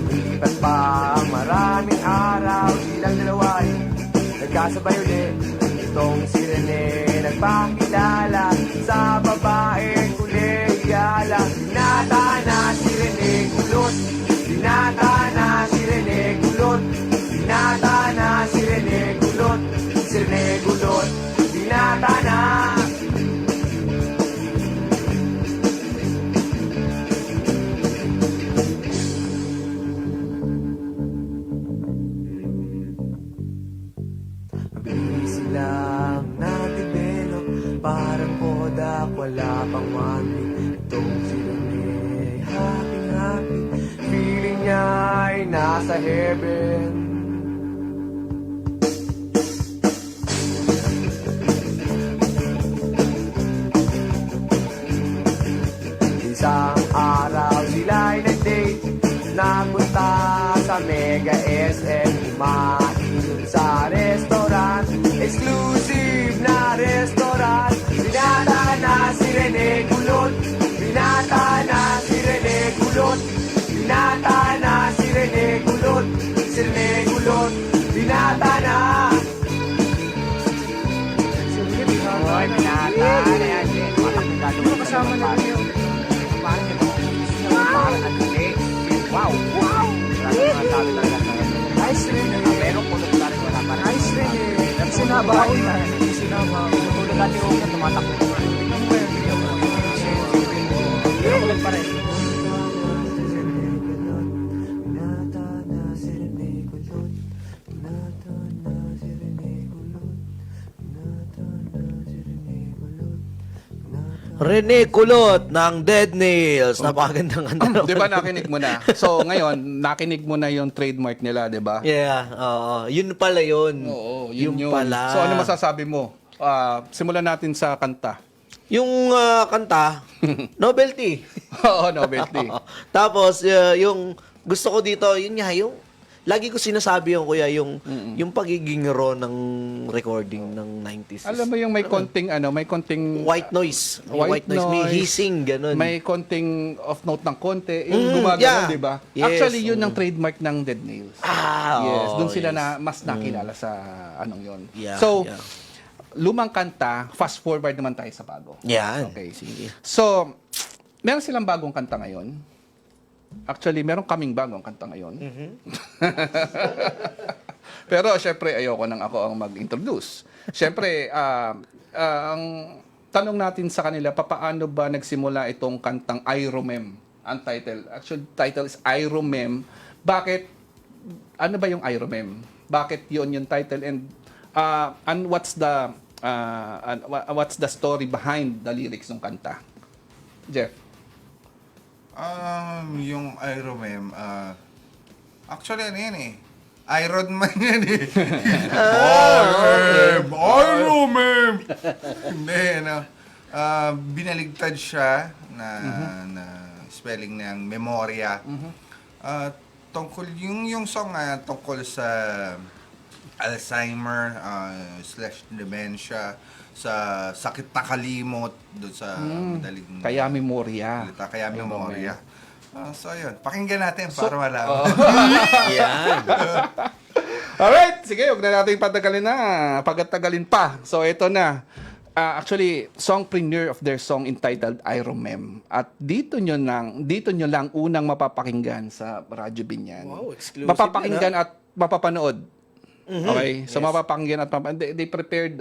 Lumipas pa ang maraming araw, silang dalawa ay nagkasabay ulit. Itong si Rene nagpakilala sa babaeng kolonyala. Binata na si Rene kulot, binata na si Rene kulot, binata na si Rene kulot, si Rene kulot, binata na. Mabilis silang na-develop, parang Kodak, wala pang 1 week. Itong si Rene ay happy-happy, feeling niya ay nasa heaven. Isang araw sila'y nag-date, napunta sa Mega SM, kumain sa restaurant, exclusive na restaurant. Binata na si Rene kulot, binata na si Rene kulot, binata na si Rene kulot, si Rene kulot, binata na. Hoy, binata na yan. Ano kasama na yun? Wow! Wow! Nice rin eh. Meron po nung tarin wala pa rin. Nice rin eh. Sinabaw na. Sinabaw. Tulad natin yung tumatakbo. Pero ulit pa rin. Rene Kulot ng Dead Nails. Napakagandang ano. Di ba nakinig mo na? So ngayon, nakinig mo na yung trademark nila, di ba? Yeah, oo. Yun pala yun. Oo, yun yun. pala. So ano masasabi mo? Simulan natin sa kanta. Yung kanta, novelty. Oo, novelty. Tapos, yung gusto ko dito, yun nga, yung lagi ko sinasabi yung kuya, yung pagiging raw ng recording ng 90s. Alam mo yung may konting may konting White noise. Yung white noise. May hissing, ganun. May konting off note ng konti, yung gumagano, yeah. di ba? Yes. Actually, yun ang trademark ng Dead Nails. Yes, Oh, doon sila yes. na mas nakilala sa anong yon. Yeah, So, yeah. lumang kanta, fast forward naman tayo sa bago. Yan. Okay, sige. So, meron silang bagong kanta ngayon. Actually, meron kaming bagong kanta ngayon. Pero, syempre, ayoko nang ako ang mag-introduce. Syempre, ang tanong natin sa kanila, papaano ba nagsimula itong kantang Iromem? Ang title. Actually, title is Iromem. Bakit? Ano ba yung Iromem? Bakit yun yung title? And what's the story behind the lyrics ng kanta? Jeff? Yung Iromem, actually ano yan eh. Iron Man yan eh. Iromem! Hindi, ano. Binaligtad siya na spelling ng memorya. Tungkol, yung song tungkol sa Alzheimer / dementia, sa sakit na kalimot, doon sa madaling Kaya memorya. kaya memorya. So yun, pakinggan natin para malaman. Yan. Alright, sige, huwag na natin pagtagalin pa. So ito na. Actually, song premiere of their song entitled Iromem. At dito nyo lang unang mapapakinggan sa Radyo Binyan. Wow, exclusive Mapapakinggan at mapapanood. Okay? So mapapakinggan at they prepared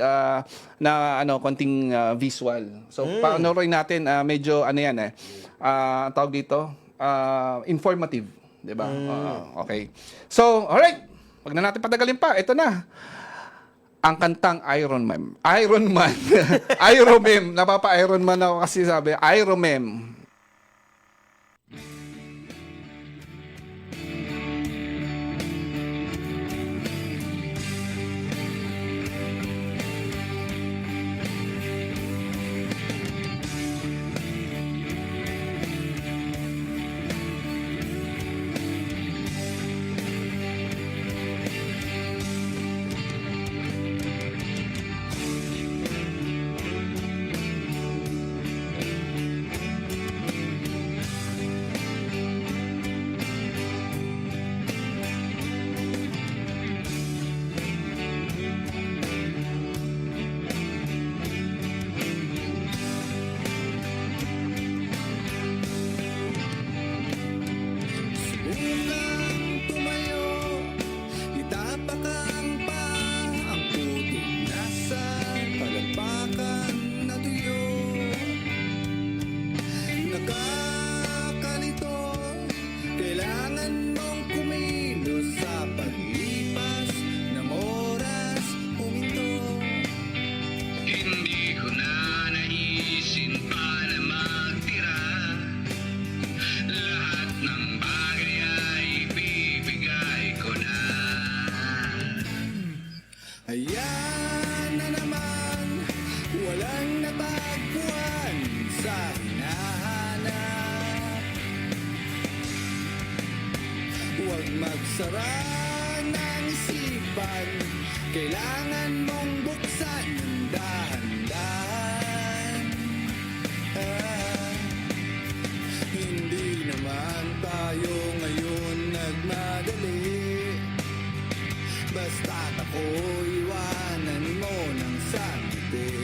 na konting visual. So panoorin natin, medyo yan tawag dito, informative, 'di ba? Okay. So, alright. Wag na natin patagalin pa. Ito na. Ang kantang Iromem. Iromem. Napapa-Iron Man ako kasi sabi, Iromem. magsara ng isipan, kailangan mong buksan ng dahan-dahan. Hindi naman tayo ngayon nagmadali, basta't ako iwanan mo ng sangiti.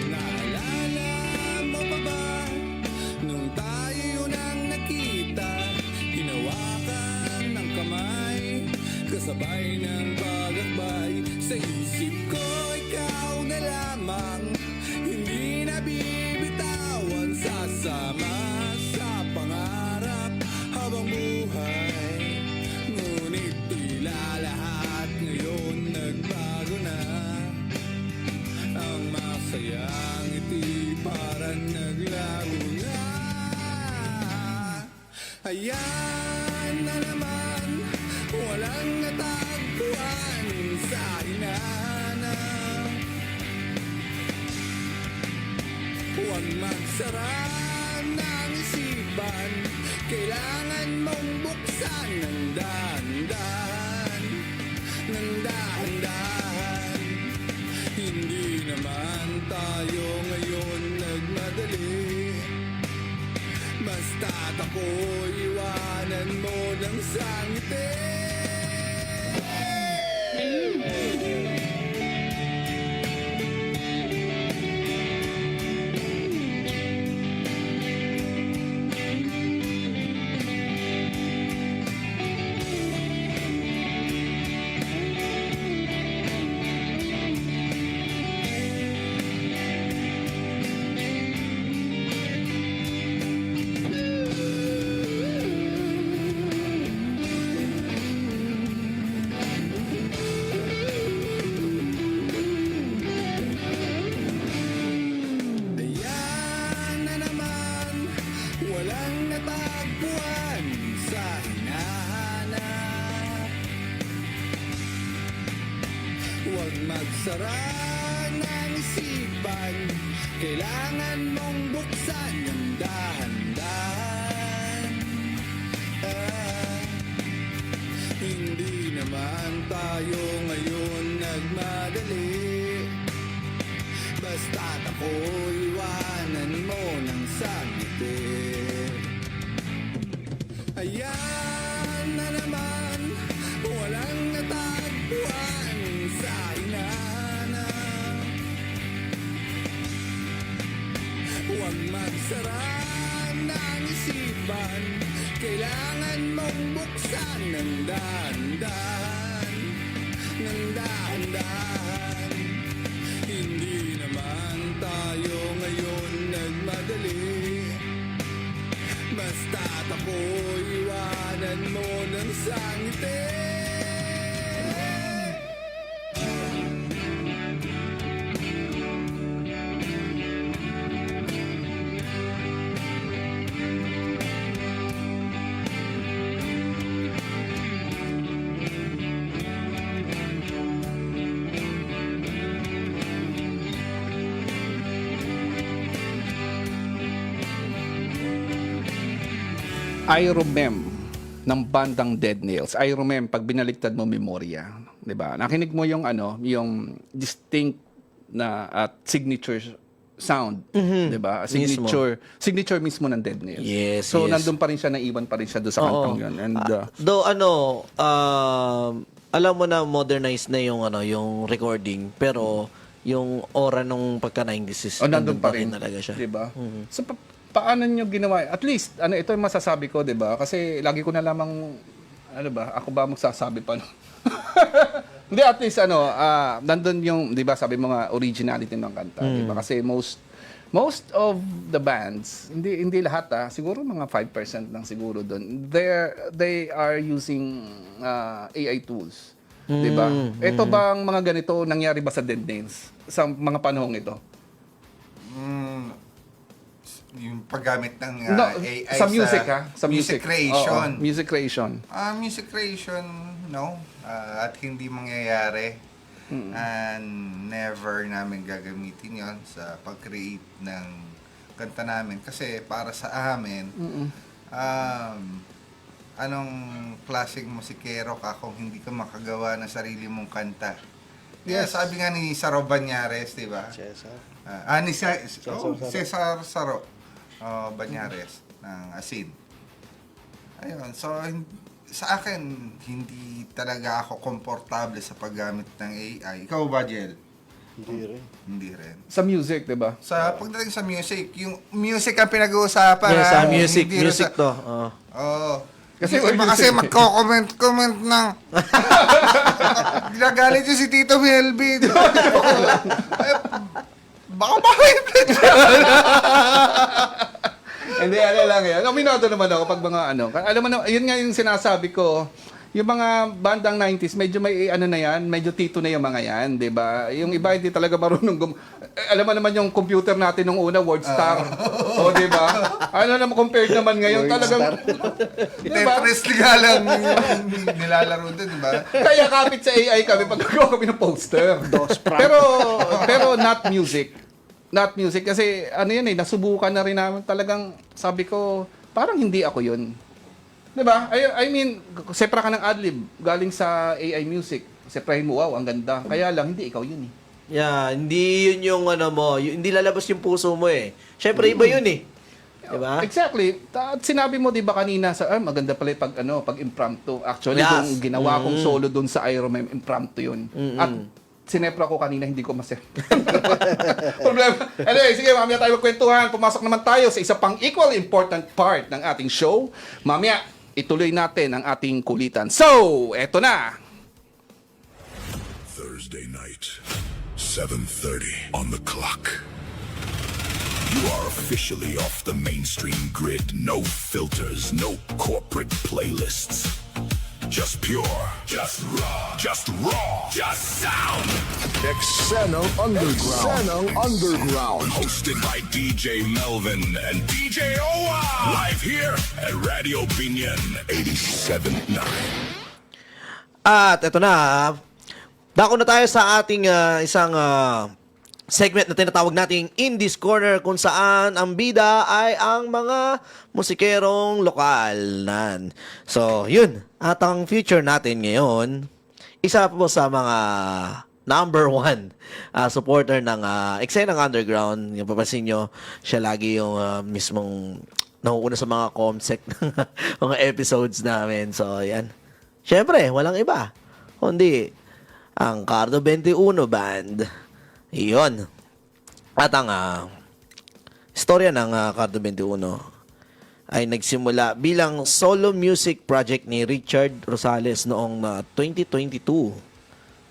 Naalala mo pa ba nung tayo nang nakita, hinawakan ng kamay, kasabay ng pagakbay? Sa isip ko ikaw na lamang, hindi na bibitawan, sasama sa pangarap habang buhay. Ngunit tila lahat ngayon nagbago na, ang masayang ngiti parang naglago na. Ayan na naman, walang natagpuan sa hinahanap. Huwag magsara ng isipan, kailangan mong buksan ng dahan-dahan, ng dahan-dahan. Hindi naman tayo ngayon nagmadali, basta't ako iwanan mo ng sangiti. Ayan na naman, walang natagpuan sa hinahanap. Huwag magsara ng isipan, kailangan mong buksan ng dahan-dahan. Hindi naman tayo ngayon nagmadali, basta't ako iwanan mo ng sangiti. Ayan na naman, walang natagpuan sa hinahanap. Huwag magsara ng isipan, kailangan mong buksan ng dahan-dahan, ng dahan-dahan. Hindi naman tayo ngayon nagmadali, basta't ako iwanan mo ng sangiti. Iromem ng bandang Dead Nails. Iromem, pag binaliktad mo memorya, 'di ba? Nakinig mo yung yung distinct na at signature sound, 'di ba? Signature mismo ng Dead Nails. Yes, So yes. nandun pa rin siya, naiwan pa rin siya doon sa kantang 'yon. And Though alam mo na modernized na yung recording, pero yung aura nung pagka-90s is nandun pa rin talaga siya. 'di ba? So paano niyo ginawa? At least ito yung masasabi ko, 'di ba? Kasi lagi ko na lamang ako ba magsasabi pa no? Hindi, at least nandun yung, 'di ba, sabi mo nga originality ng kanta, 'di ba? Kasi most of the bands, hindi lahat siguro mga 5% lang siguro doon. They are using AI tools. 'Di ba? Ito bang mga ganito nangyari ba sa Dead Nails sa mga panahong ito? Yung paggamit ng No, AI sa music sa music creation. Oo, music creation. Music creation, no. At hindi mangyayari. And never namin gagamitin yon sa pag-create ng kanta namin. Kasi para sa amin, anong klaseng musikero ka kung hindi ka makagawa ng sarili mong kanta? Yeah, sabi nga ni Saro Banyares, di ba? Cesar. Cesar Saro Banyares ng Asin. Ayun, so sa akin, hindi talaga ako komportable sa paggamit ng AI. Ikaw ba, Jel? Hindi rin. Sa music, 'di ba? Sa pagdating sa music, yung music ang pinag-uusapan. Yes, ha? music. Hindi rin Music sa- to. Oo. Kasi Kasi, kasi magko-comment ng ginagalit yung si Tito Melvin. Baka ma-hype. Hindi, ano lang yan. Aminado naman ako pag mga ano. Alam mo na, yun nga yung sinasabi ko. Yung mga bandang 90s, medyo may ano na yan, medyo tito na yung mga yan, di ba? Yung iba hindi talaga marunong alam mo naman yung computer natin nung una, WordStar. O, di ba? Ano naman, compared naman ngayon, talagang... di ba? Tetris nga lang yung nilalaro doon, di ba? Kaya kapit sa AI kami pag gagawa kami ng poster. Pero not music. Not music kasi ano yan nasubukan na rin namin talagang sabi ko parang hindi ako yun. 'Di ba? I mean, sepra ka ng adlib galing sa AI music. Seprahin mo, wow, ang ganda. Kaya lang hindi ikaw yun eh. Yeah, hindi yun yung ano mo, hindi lalabas yung puso mo eh. Syempre iba yun eh. 'Di ba? Exactly. At sinabi mo 'di ba kanina sa maganda pala pag impromptu. Actually, Yes. kung ginawa kong solo doon sa Iron Man, impromptu yun. At sinepra ko kanina, hindi ko masep. Problema. Anyway, sige, mamaya tayo magkwentuhan. Pumasok naman tayo sa isa pang equal important part ng ating show. Mamaya, ituloy natin ang ating kulitan. So, eto na. Thursday night, 7:30 on the clock. You are officially off the mainstream grid. No filters, no corporate playlists. Just pure, just raw, just sound. Xenong Underground. Hosted by DJ Melvin and DJ Owa. Live here at Radio Binyan 87.9. At eto na, dako na tayo sa ating isang segment na tinatawag nating Indies Corner kung saan ang bida ay ang mga musikerong lokal. So, yun. At ang future natin ngayon, isa po sa mga number one supporter ng eksenang underground. Yung papansin nyo, siya lagi yung mismong nauuna sa mga comsec ng mga episodes namin. So, yan. Siyempre, walang iba. Kundi, ang Cardo 21 Band. Iyon. At ang istorya ng Cardo 21 ay nagsimula bilang solo music project ni Richard Rosales noong 2022.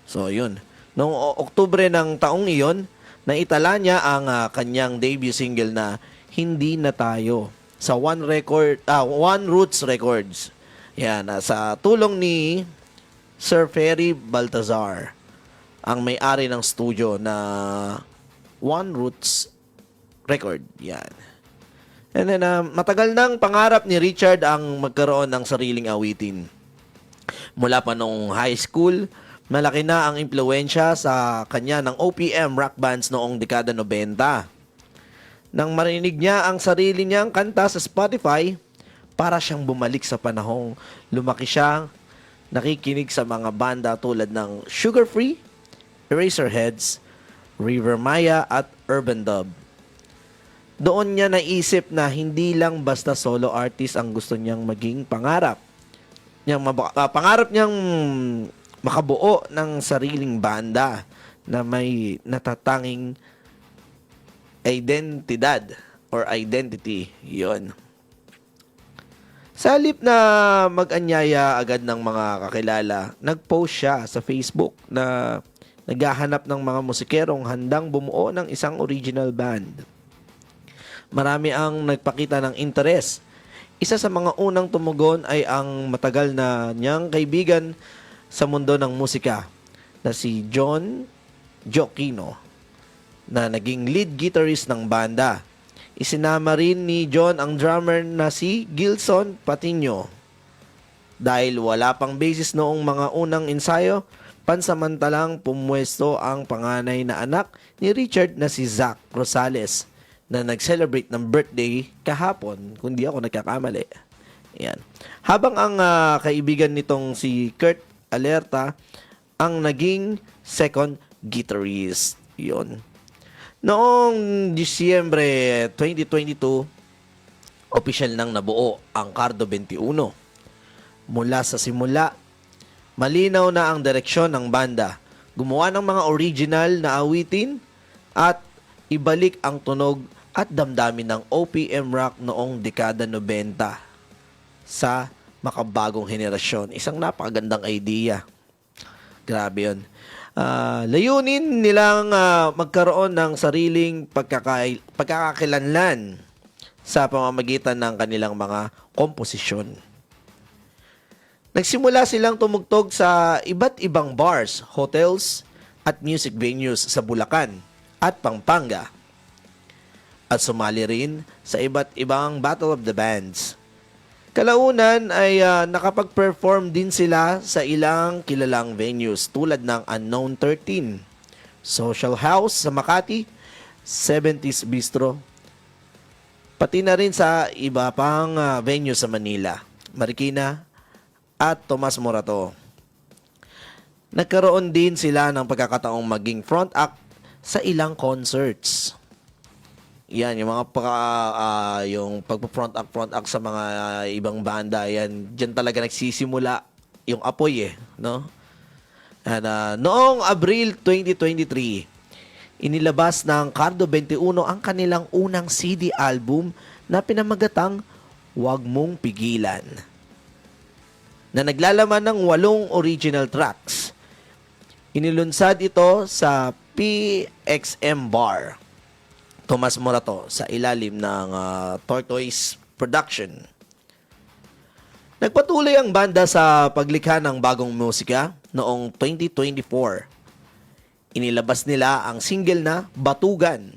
So, yun. Noong Oktubre ng taong iyon, naitala niya ang kanyang debut single na Hindi na Tayo sa One Roots Records. Yan, sa tulong ni Sir Ferry Baltazar, ang may-ari ng studio na One Roots Record. Yan. And then, matagal nang pangarap ni Richard ang magkaroon ng sariling awitin. Mula pa nung high school, malaki na ang impluensya sa kanya ng OPM rock bands noong dekada 90. Nang marinig niya ang sarili niyang kanta sa Spotify, para siyang bumalik sa panahong lumaki siya, nakikinig sa mga banda tulad ng Sugar Free, Eraserheads, River Maya at Urban Dub. Doon niya naisip na hindi lang basta solo artist ang gusto niyang maging pangarap. Pangarap niyang makabuo ng sariling banda na may natatanging identidad or identity. Yon. Sa halip na mag-anyaya agad ng mga kakilala, nag-post siya sa Facebook na naghahanap ng mga musikerong handang bumuo ng isang original band. Marami ang nagpakita ng interes. Isa sa mga unang tumugon ay ang matagal na niyang kaibigan sa mundo ng musika na si John Gioacchino na naging lead guitarist ng banda. Isinama rin ni John ang drummer na si Gilson Patiño. Dahil wala pang basis noong mga unang ensayo, pansamantalang pumwesto ang panganay na anak ni Richard na si Zach Rosales na nag-celebrate ng birthday kahapon, kung di ako nagkakamali. Yan. Habang ang kaibigan nitong si Kurt Alerta ang naging second guitarist. Yun. Noong Disyembre 2022, opisyal nang nabuo ang Cardo 21. Mula sa simula, malinaw na ang direksyon ng banda. Gumawa ng mga original na awitin at ibalik ang tunog at damdamin ng OPM rock noong dekada 90 sa makabagong henerasyon. Isang napakagandang idea. Grabe yun. Layunin nilang magkaroon ng sariling pagkakakilanlan sa pamamagitan ng kanilang mga komposisyon. Nagsimula silang tumugtog sa iba't ibang bars, hotels, at music venues sa Bulacan at Pampanga. At sumali rin sa iba't ibang Battle of the Bands. Kalaunan ay nakapag-perform din sila sa ilang kilalang venues tulad ng Unknown 13, Social House sa Makati, 70s Bistro, pati na rin sa iba pang venue sa Manila, Marikina, at Tomas Morato. Nagkaroon din sila ng pagkakataong maging front act sa ilang concerts. Yan, yung mga yung pagpo-front act sa mga ibang banda, yan, diyan talaga nagsisimula yung apoy no? And, noong Abril 2023, inilabas ng Cardo 21 ang kanilang unang CD album na pinamagatang Huwag Mong Pigilan, na naglalaman ng 8 original tracks. Inilunsad ito sa PXM Bar, Tomas Morato, sa ilalim ng Tortoise Production. Nagpatuloy ang banda sa paglikha ng bagong musika noong 2024. Inilabas nila ang single na Batugan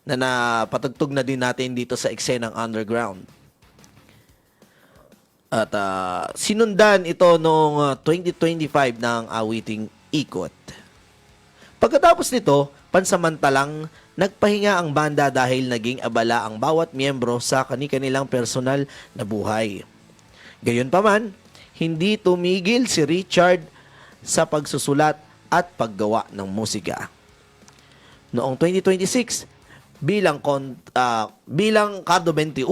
na napatugtog na din natin dito sa eksenang underground. At sinundan ito noong 2025 ng awiting Ikot. Pagkatapos nito, pansamantalang nagpahinga ang banda dahil naging abala ang bawat miyembro sa kani-kanilang personal na buhay. Gayunpaman, hindi tumigil si Richard sa pagsusulat at paggawa ng musika. Noong 2026, bilang Cardo 21,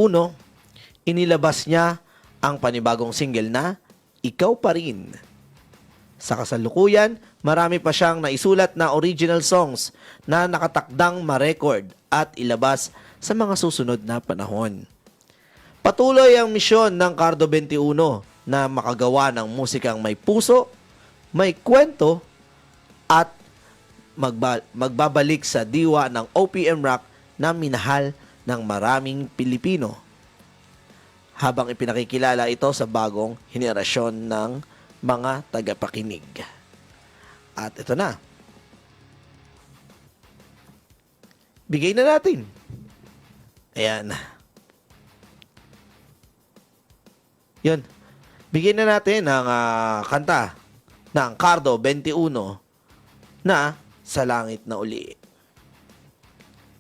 inilabas niya ang panibagong single na Ikaw Pa Rin. Sa kasalukuyan, marami pa siyang naisulat na original songs na nakatakdang ma-record at ilabas sa mga susunod na panahon. Patuloy ang misyon ng Cardo 21 na makagawa ng musikang may puso, may kwento, at magbabalik sa diwa ng OPM rock na minahal ng maraming Pilipino, habang ipinakikilala ito sa bagong henerasyon ng mga tagapakinig. At ito na. Bigay na natin. Ayan. Yun. Bigay na natin ang kanta ng Cardo 21 na Sa Langit na Uli.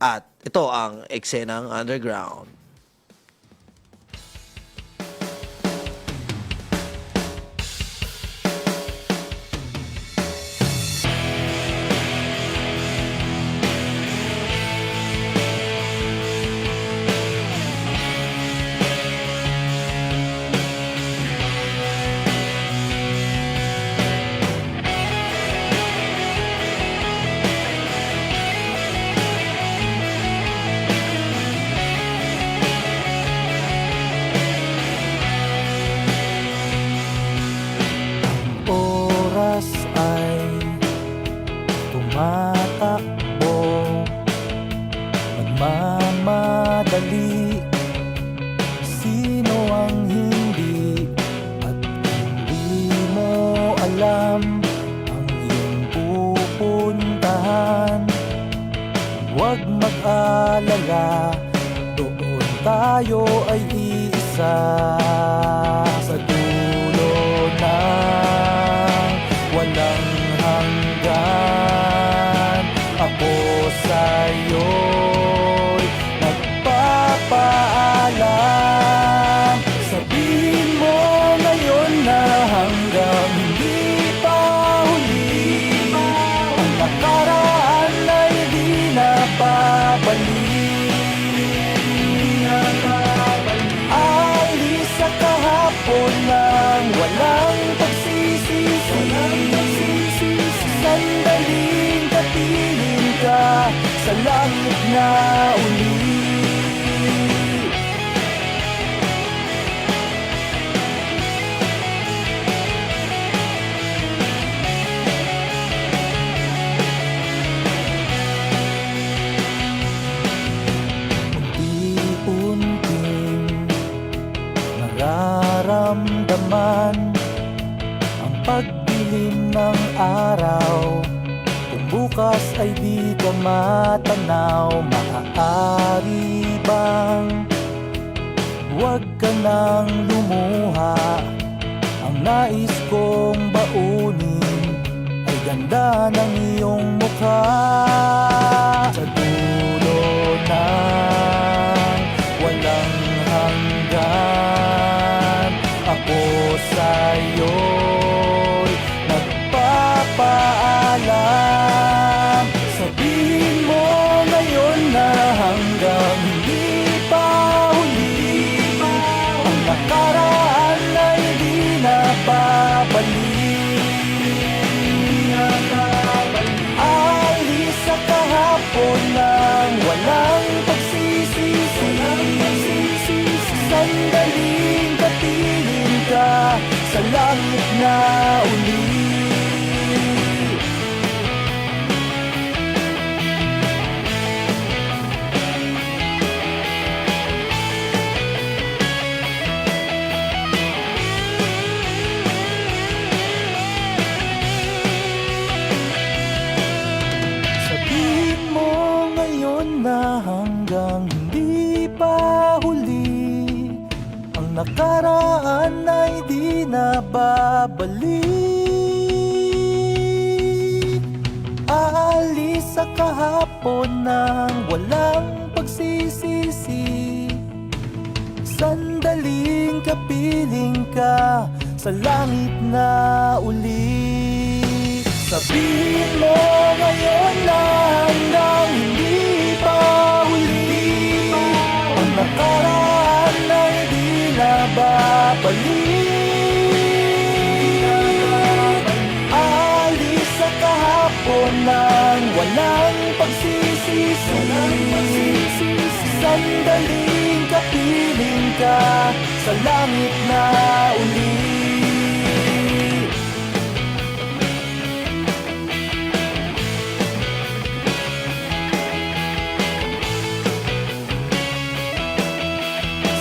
At ito ang eksenang underground. tayo ay iisa sa dulo ng walang hanggan. Ako sa'yo'y nagpapaalam. Sabihin mo ngayon na hanggang hindi pa huli, ang nakaraan ay di na babalik. Alis sa kahapon ng walang pagsisisi, sandaling kapiling ka sa langit na uli. Unti-unting nararamdaman ang pagdilim ng araw. Kung bukas ay di ka matanaw, maaari bang huwag ka nang lumuha? Ang nais kong baunin ay ganda ng iyong mukha. Sa dulo ng walang hanggan, ako sa'yo'y nagpapaalam. Sabihin mo ngayon na hanggang hindi pa huli, ang nakaraan ay di na babalik. Alis sa kahapon ng walang pagsisisi, sandaling kapiling ka sa langit na uli. Sabihin mo ngayon na hanggang hindi pa huli, ang nakaraan ay di na babalik. Aalis sa kahapon ng walang pagsisisi, sandaling kapiling ka sa langit na uli. Sabihin mo ngayon na hanggang hindi pa huli, ang nakaraan ay di na babalik. Alis sa kahapon ng walang pagsisisi, sandaling kapiling ka sa langit na uli.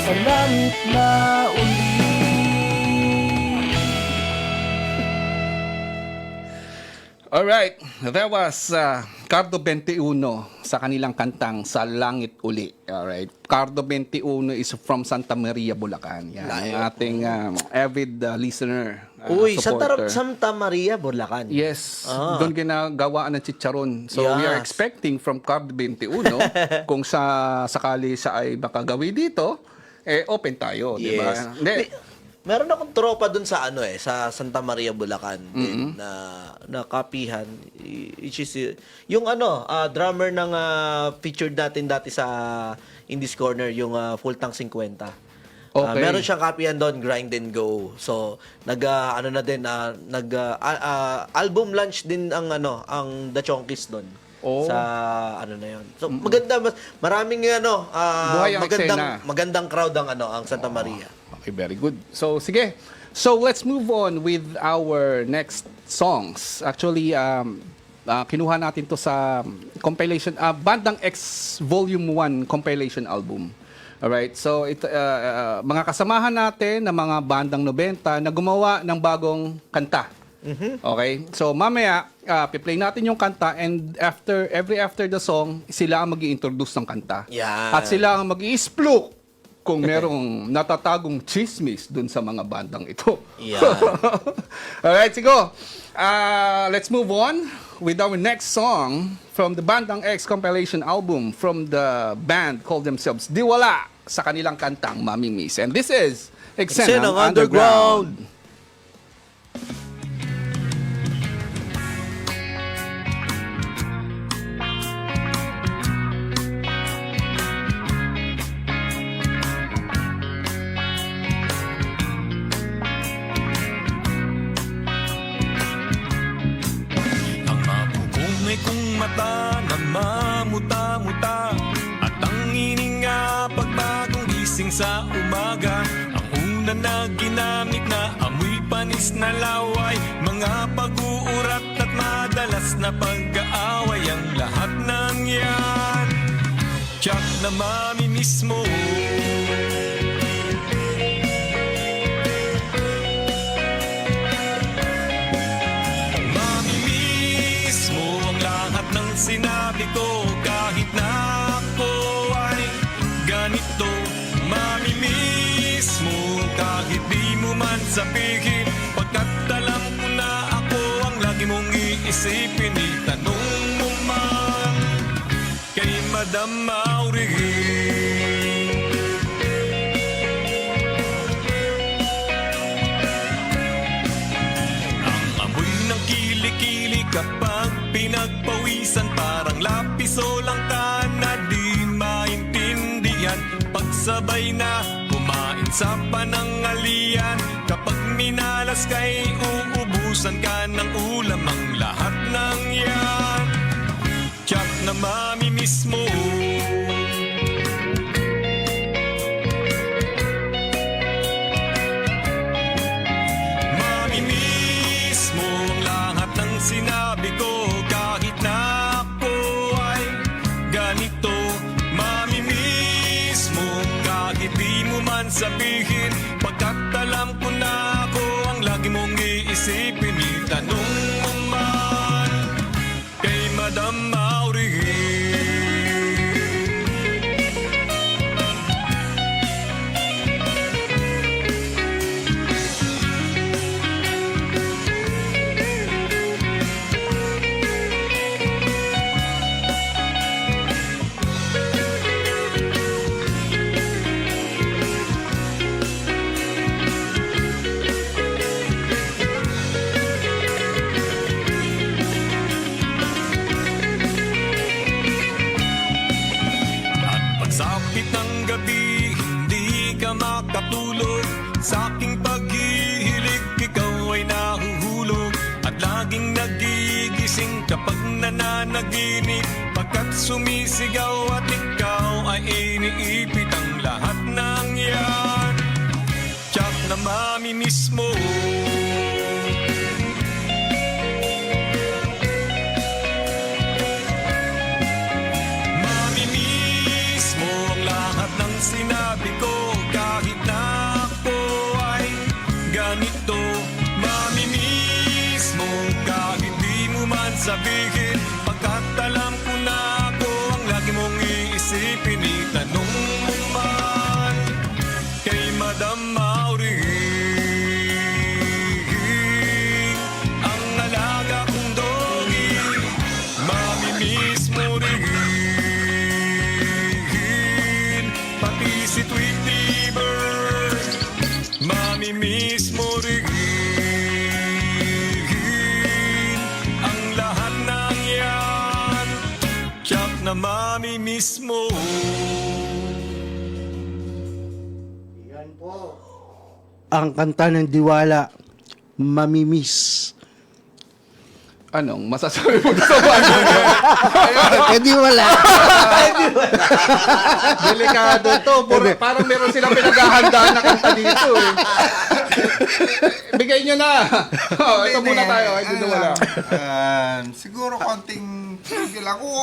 Sa langit na uli. Alright, that was Cardo 21 sa kanilang kantang Sa Langit Uli. Alright, Cardo 21 is from Santa Maria, Bulacan. Yan, ang ating avid listener, Uy, supporter. Santa Maria, Bulacan. Yes, Ah. doon ginagawaan ng chicharon. So we are Yes. expecting from Cardo 21 kung sakali siya ay makagawi dito, open tayo, di ba? Yes. Hindi. Meron akong tropa dun sa sa Santa Maria, Bulacan din na kapihan, which is yung drummer ng featured natin dati sa Indies Corner, yung Full Tank 50. Okay. Meron siyang kapihan doon, Grind and Go. So album launch din ang The Chonkies doon. Oh. Sa na yun. So maganda, maraming Buhay ang eksena. magandang crowd ang Santa Maria. Okay, very good. So, sige. So, let's move on with our next songs. Actually, kinuha natin to sa compilation, Bandang X Volume 1 compilation album. Alright? So, ito, mga kasamahan natin na mga bandang 90 na gumawa ng bagong kanta. Okay? So, mamaya, piplay natin yung kanta and after the song, sila ang mag-i-introduce ng kanta. Yan. At sila ang mag-i-splook kung merong natatagong chismis dun sa mga bandang ito. Yan. Alright, sigo. Let's move on with our next song from the Bandang X compilation album from the band called themselves Diwala sa kanilang kantang Mamimiss. And this is Eksenang Underground. Ang mapupungay kong mata na mamuta-muta at ang hininga pagbagong gising sa umaga. Ang una na ginamit na amoy panis na laway, mga pag-uurat at madalas na pag-aaway. Ang lahat ng yan tiyak na mamimiss mo. Mamimiss mo ang lahat ng sinabi ko kahit na ako ay ganito. Mamimiss mo kahit di mo man sabihin, pagkat alam ko na ako ang lagi mong iisipin. Itanong mo man kay Madam Maureen. Ang amoy ng kilikili kapag pinagpawisan, parang lapiso lang ka na di maintindihan. Pagsabay na kumain sa panangalian, kapag minalas kay uubusan ka ng ulam. Ang lahat ng yan tiyak na mamimiss mo. Mamimiss mo ang lahat ng sinabi ko kahit na ako ay ganito. Mamimiss mo kahit di mo man sabihin, pagkat alam ko na ako ang lagi mong iisipin. Itanong mo man kay Madam Maureen. At pagsapit ng gabi, hindi ka makatulog. Sa aking paghihilig, ikaw ay nahuhulog. At laging nagigising kapag nananaginip, pagkat sumisigaw at ikaw ay iniipit. Ang lahat ng yan tiyak na mamimiss mo. Mamimiss mo ang lahat ng sinabi ko kahit na ako ay ganito. Mamimiss mo kahit di mo man sabihin, pagkat alam ko na ako ang lagi mong iisipin. Itanong mo man kay Madam Maureen. Ang alaga kong doggy, mamimiss mo rin. Pati si Tweety Bird, mamimiss mo rin. Ang lahat ng yan tiyak na mamimiss mo. Ang kanta ng Diwala, Mamimiss. Anong masasabi mo sa bandang yan? Eh, Diwala. Delikado to. Parang meron silang pinaghahandaan na kanta dito eh. Bigay nyo na. Ito muna tayo. Ay, dito wala. Siguro konting tigil ako.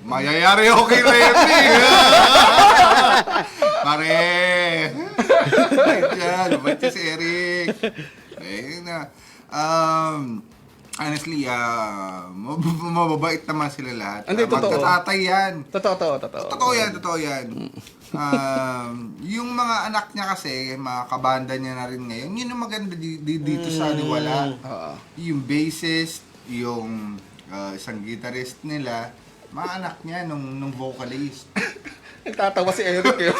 Mayayari ako kay Remy. Pare. Yan, mabait si Eric. Ayun na. Honestly, mababait naman sila lahat. Hindi, totoo. Magtatatay yan. Totoo. Totoo yan. Yung mga anak niya kasi, mga kabanda niya na rin ngayon, yun yung maganda dito sa Niwala. Yung bassist, yung isang guitarist nila, mga anak niya nung vocalist. Nagtatawa si Eric eh.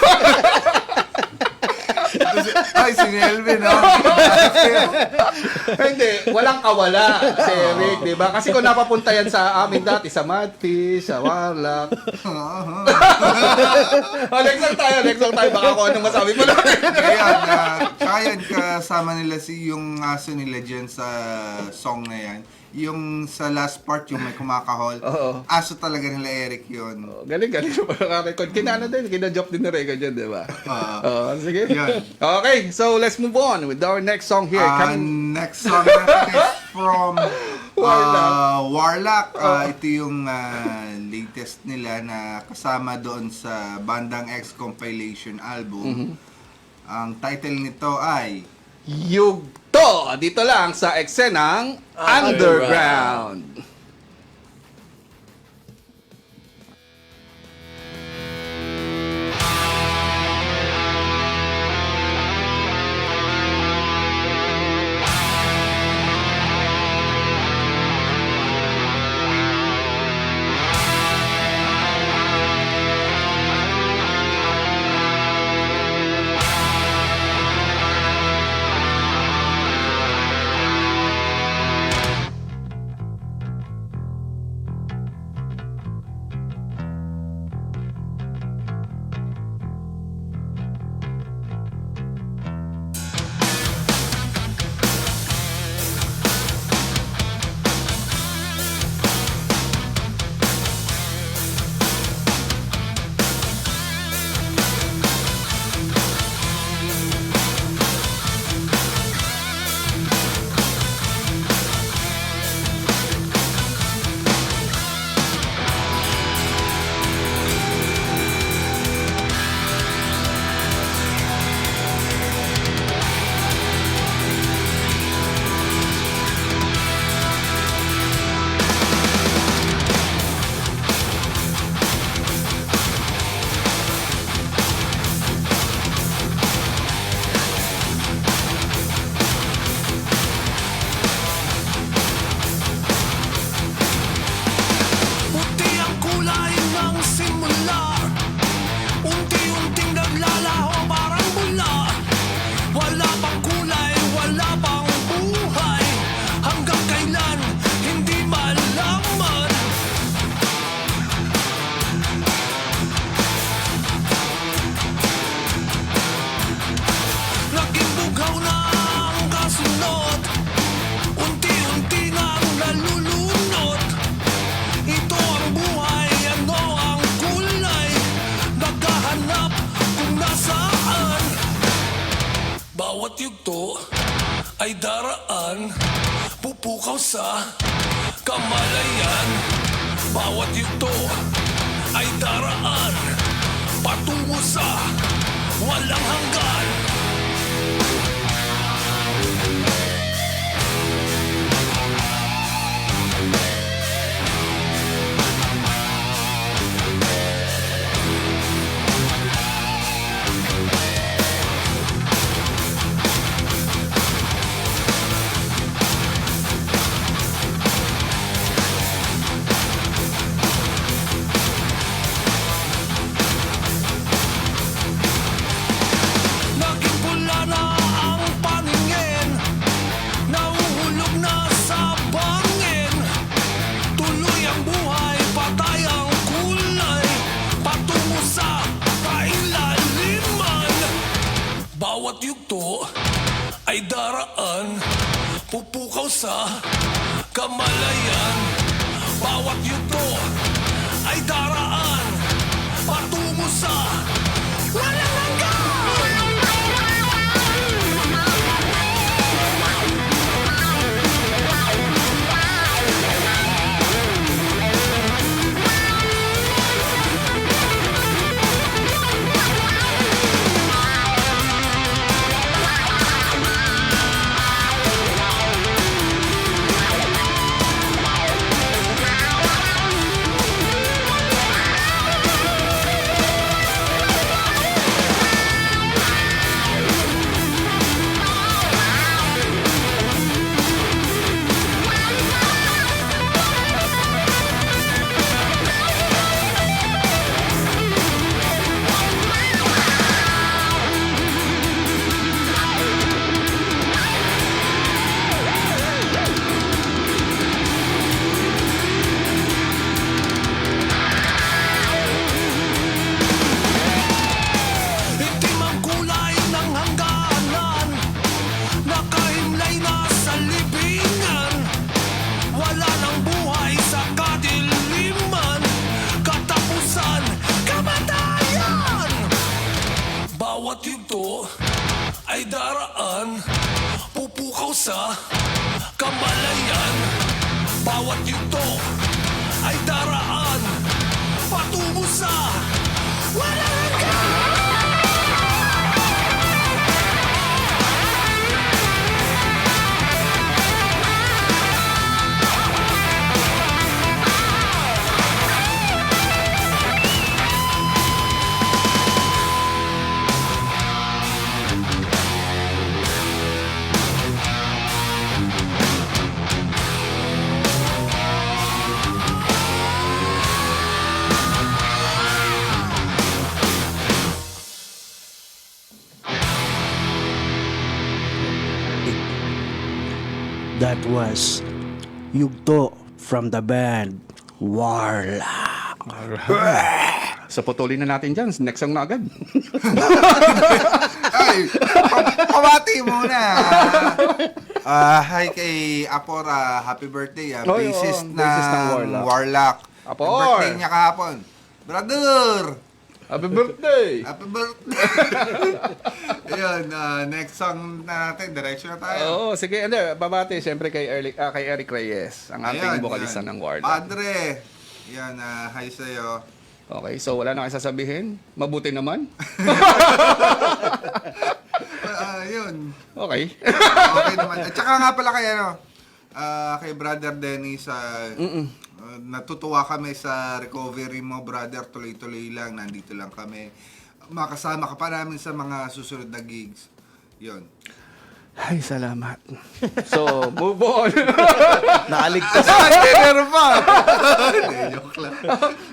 Ay, si Melvin, no? Hindi, walang kawala si Eric, di ba? Kasi kung napapunta yan sa amin dati, sa Madfish, sa Warlock. Next lang tayo. Baka kung anong masabi mo lang. Kaya kasama nila yung aso nila dyan sa song na yan. Yung sa last part, yung may kumakahol. Oo. Aso talaga nila Eric yun. Galing mo pala ka-record. Kina-job din ni Rega dyan, di ba? Sige. Yan. Okay, so let's move on with our next song here. Next song natin is from Warlock. Ito yung latest nila na kasama doon sa Bandang X compilation album. Ang title nito ay Yugto! Dito lang sa eksenang Underground. Bawat yugto ay daraan, pupukaw sa kamalayan. Bawat yugto ay daraan, patungo sa walang hanggan. Bawat yugto ay daraan, pupukaw sa kamalayan. Bawat yugto ay daraan, patungo sa walang ay daraan, pupukaw sa kamalayan. Bawat yugto ay daraan, patungo sa walang hanggan. That was Yugto from the band Warlock. So putulin na natin dyan. Next song na agad. Ay, pabati muna. Hi kay Apor, happy birthday. Oh, Bassist yun, ng bassist ng Warlock. Apor. Ang birthday niya kahapon. Brother! Happy birthday! Happy birthday! Ayun, next song natin, direction na tayo. Oo, sige. Ano, babati siyempre kay Eric Reyes, ang ating vocalista ng Warlock. Padre! Yan, hi sa'yo. Okay, so wala na kayo sasabihin? Mabuti naman? Yun. Okay. Okay naman. At saka nga pala kay Brother Dennis, natutuwa kami sa recovery mo, brother. Tuloy-tuloy lang, nandito lang kami. Makasama ka pa namin sa mga susunod na gigs. Yun. Ay, salamat. So, move on. Nakaligtas. Meron pa! Hindi, joke lang.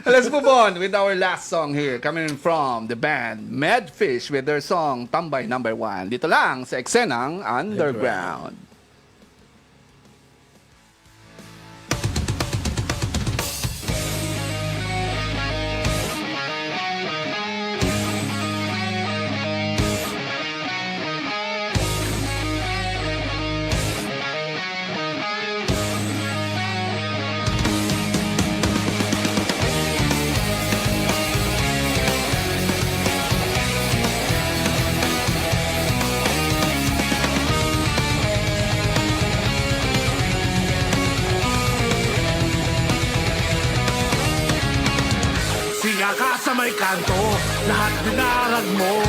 Let's move on with our last song here, coming from the band Madfish with their song Tambay No. 1. Dito lang sa eksenang Underground. Siga ka sa may kanto, lahat dinarag mo.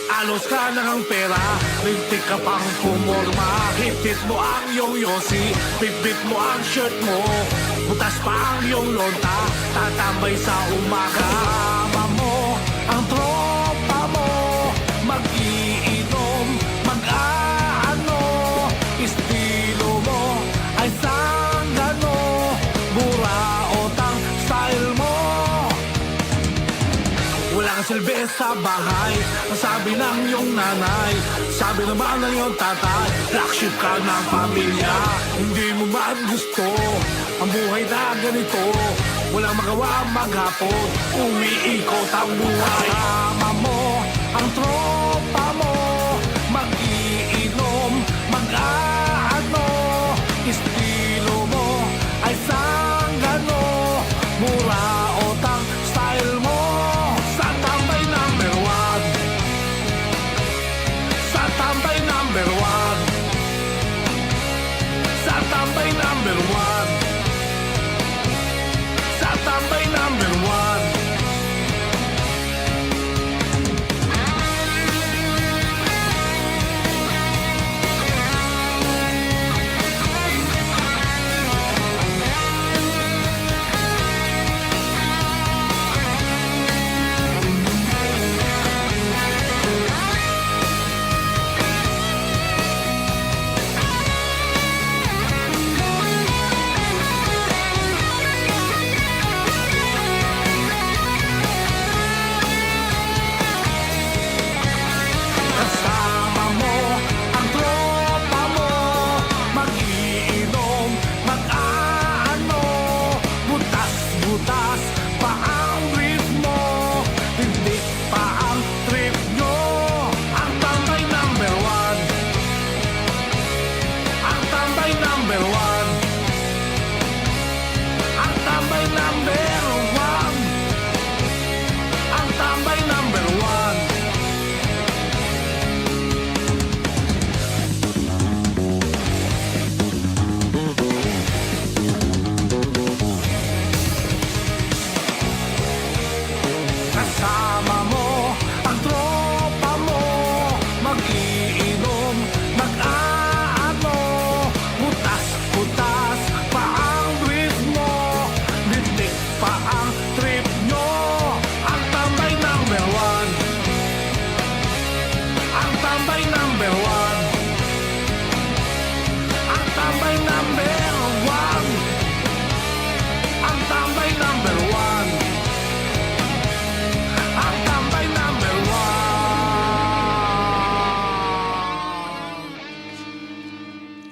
Alos ka na ng pera, lintik ka pang pumorma. Hitit mo ang iyong yosi, bit mo ang shirt mo. Butas pa ang iyong lonta, tatambay sa umaga. Ama mo, ang tropa mo, mag-iinom, mag-aano. Estilo mo ay sanggano, buraot ang style mo. Walang silbi sa bahay, ang sabi ng iyong nanay, sabi naman ng iyong tatay, black sheep ka ng pamilya. Hindi mo man gusto ang buhay na ganito, walang magawa maghapon, umiikot ang buhay. Ama mo, ang tropa mo, mag-iinom, mag-aano. Estilo mo ay sanggano, buraot ang style mo. Sa tambay number 1, sa tambay number 1, sa tambay number 1, sa tambay number 1.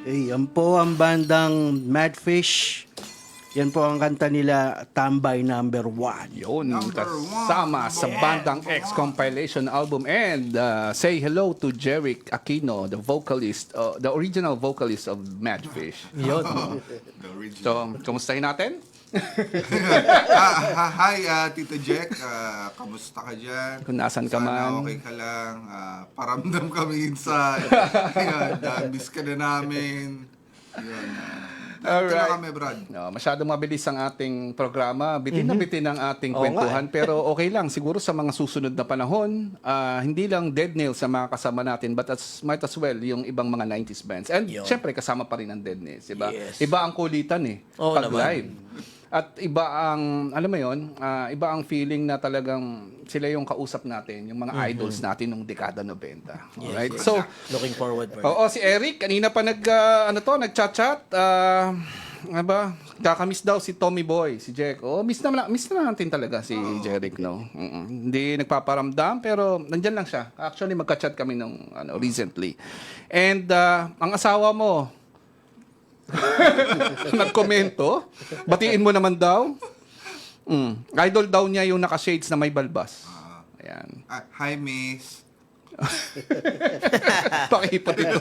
Yan po ang bandang Madfish. Yan po ang kanta nila, Tambay Number 1. Yun, Number kasama one. sa bandang X compilation album. And say hello to Jeric Aquino, the vocalist, the original vocalist of Madfish. Yun. The original. So, kumustahin natin? Hi, Tito Jack. Kamusta ka dyan? Kung nasan ka Sana man. okay ka lang. Paramdam kami inside. Yan, miss ka na namin. Yun. Dito na kami, Brad. No, masyadong mabilis ang ating programa. Bitin na bitin ang ating Oo kwentuhan. Pero okay lang. Siguro sa mga susunod na panahon, hindi lang Dead Nails sa mga kasama natin, but might as well yung ibang mga 90s bands. And Yun. syempre, kasama pa rin ang Dead Nails. Diba? Yes. Iba ang kulitan eh. Oo pag naman. live. At iba ang, alam mo yun, iba ang feeling na talagang sila yung kausap natin, yung mga idols natin nung dekada 90. Alright? So, Looking forward. oo, si Eric, kanina pa nag-chat-chat. Ano ba? Kakamiss daw si Tommy Boy, si Jack. Oh, miss na natin talaga si Jeric, no? Hindi nagpaparamdam, pero nandyan lang siya. Actually, magka-chat kami nung recently. And ang asawa mo, nagkomento, batiin mo naman daw. Idol daw niya yung naka-shades na may balbas. Ayan. Hi, Miss. Pakipot ito.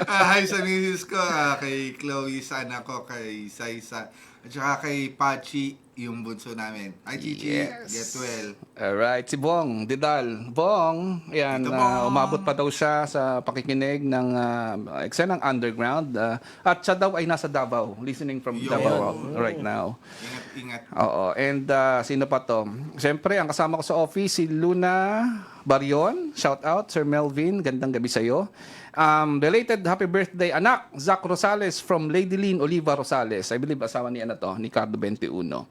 Hi sa misis ko, kay Chloe, sa anak ko, kay Saisa, at saka kay Pachi, yung bunso namin. Hi, Chichi. Yes. Get well. Alright, si Bong, Didal. Bong, yan, Tito Bong. umabot pa daw siya sa pakikinig ng eksenang underground. At siya daw ay nasa Davao, listening from Yun. Davao right now. Ingat. Oo, and sino pa to? Siyempre, ang kasama ko sa office, si Luna Barion. Shout out, Sir Melvin. Gandang gabi sa'yo. Belated happy birthday, anak, Zach Rosales from Lady Lynn Oliva Rosales. I believe asawa ni ni Cardo 21.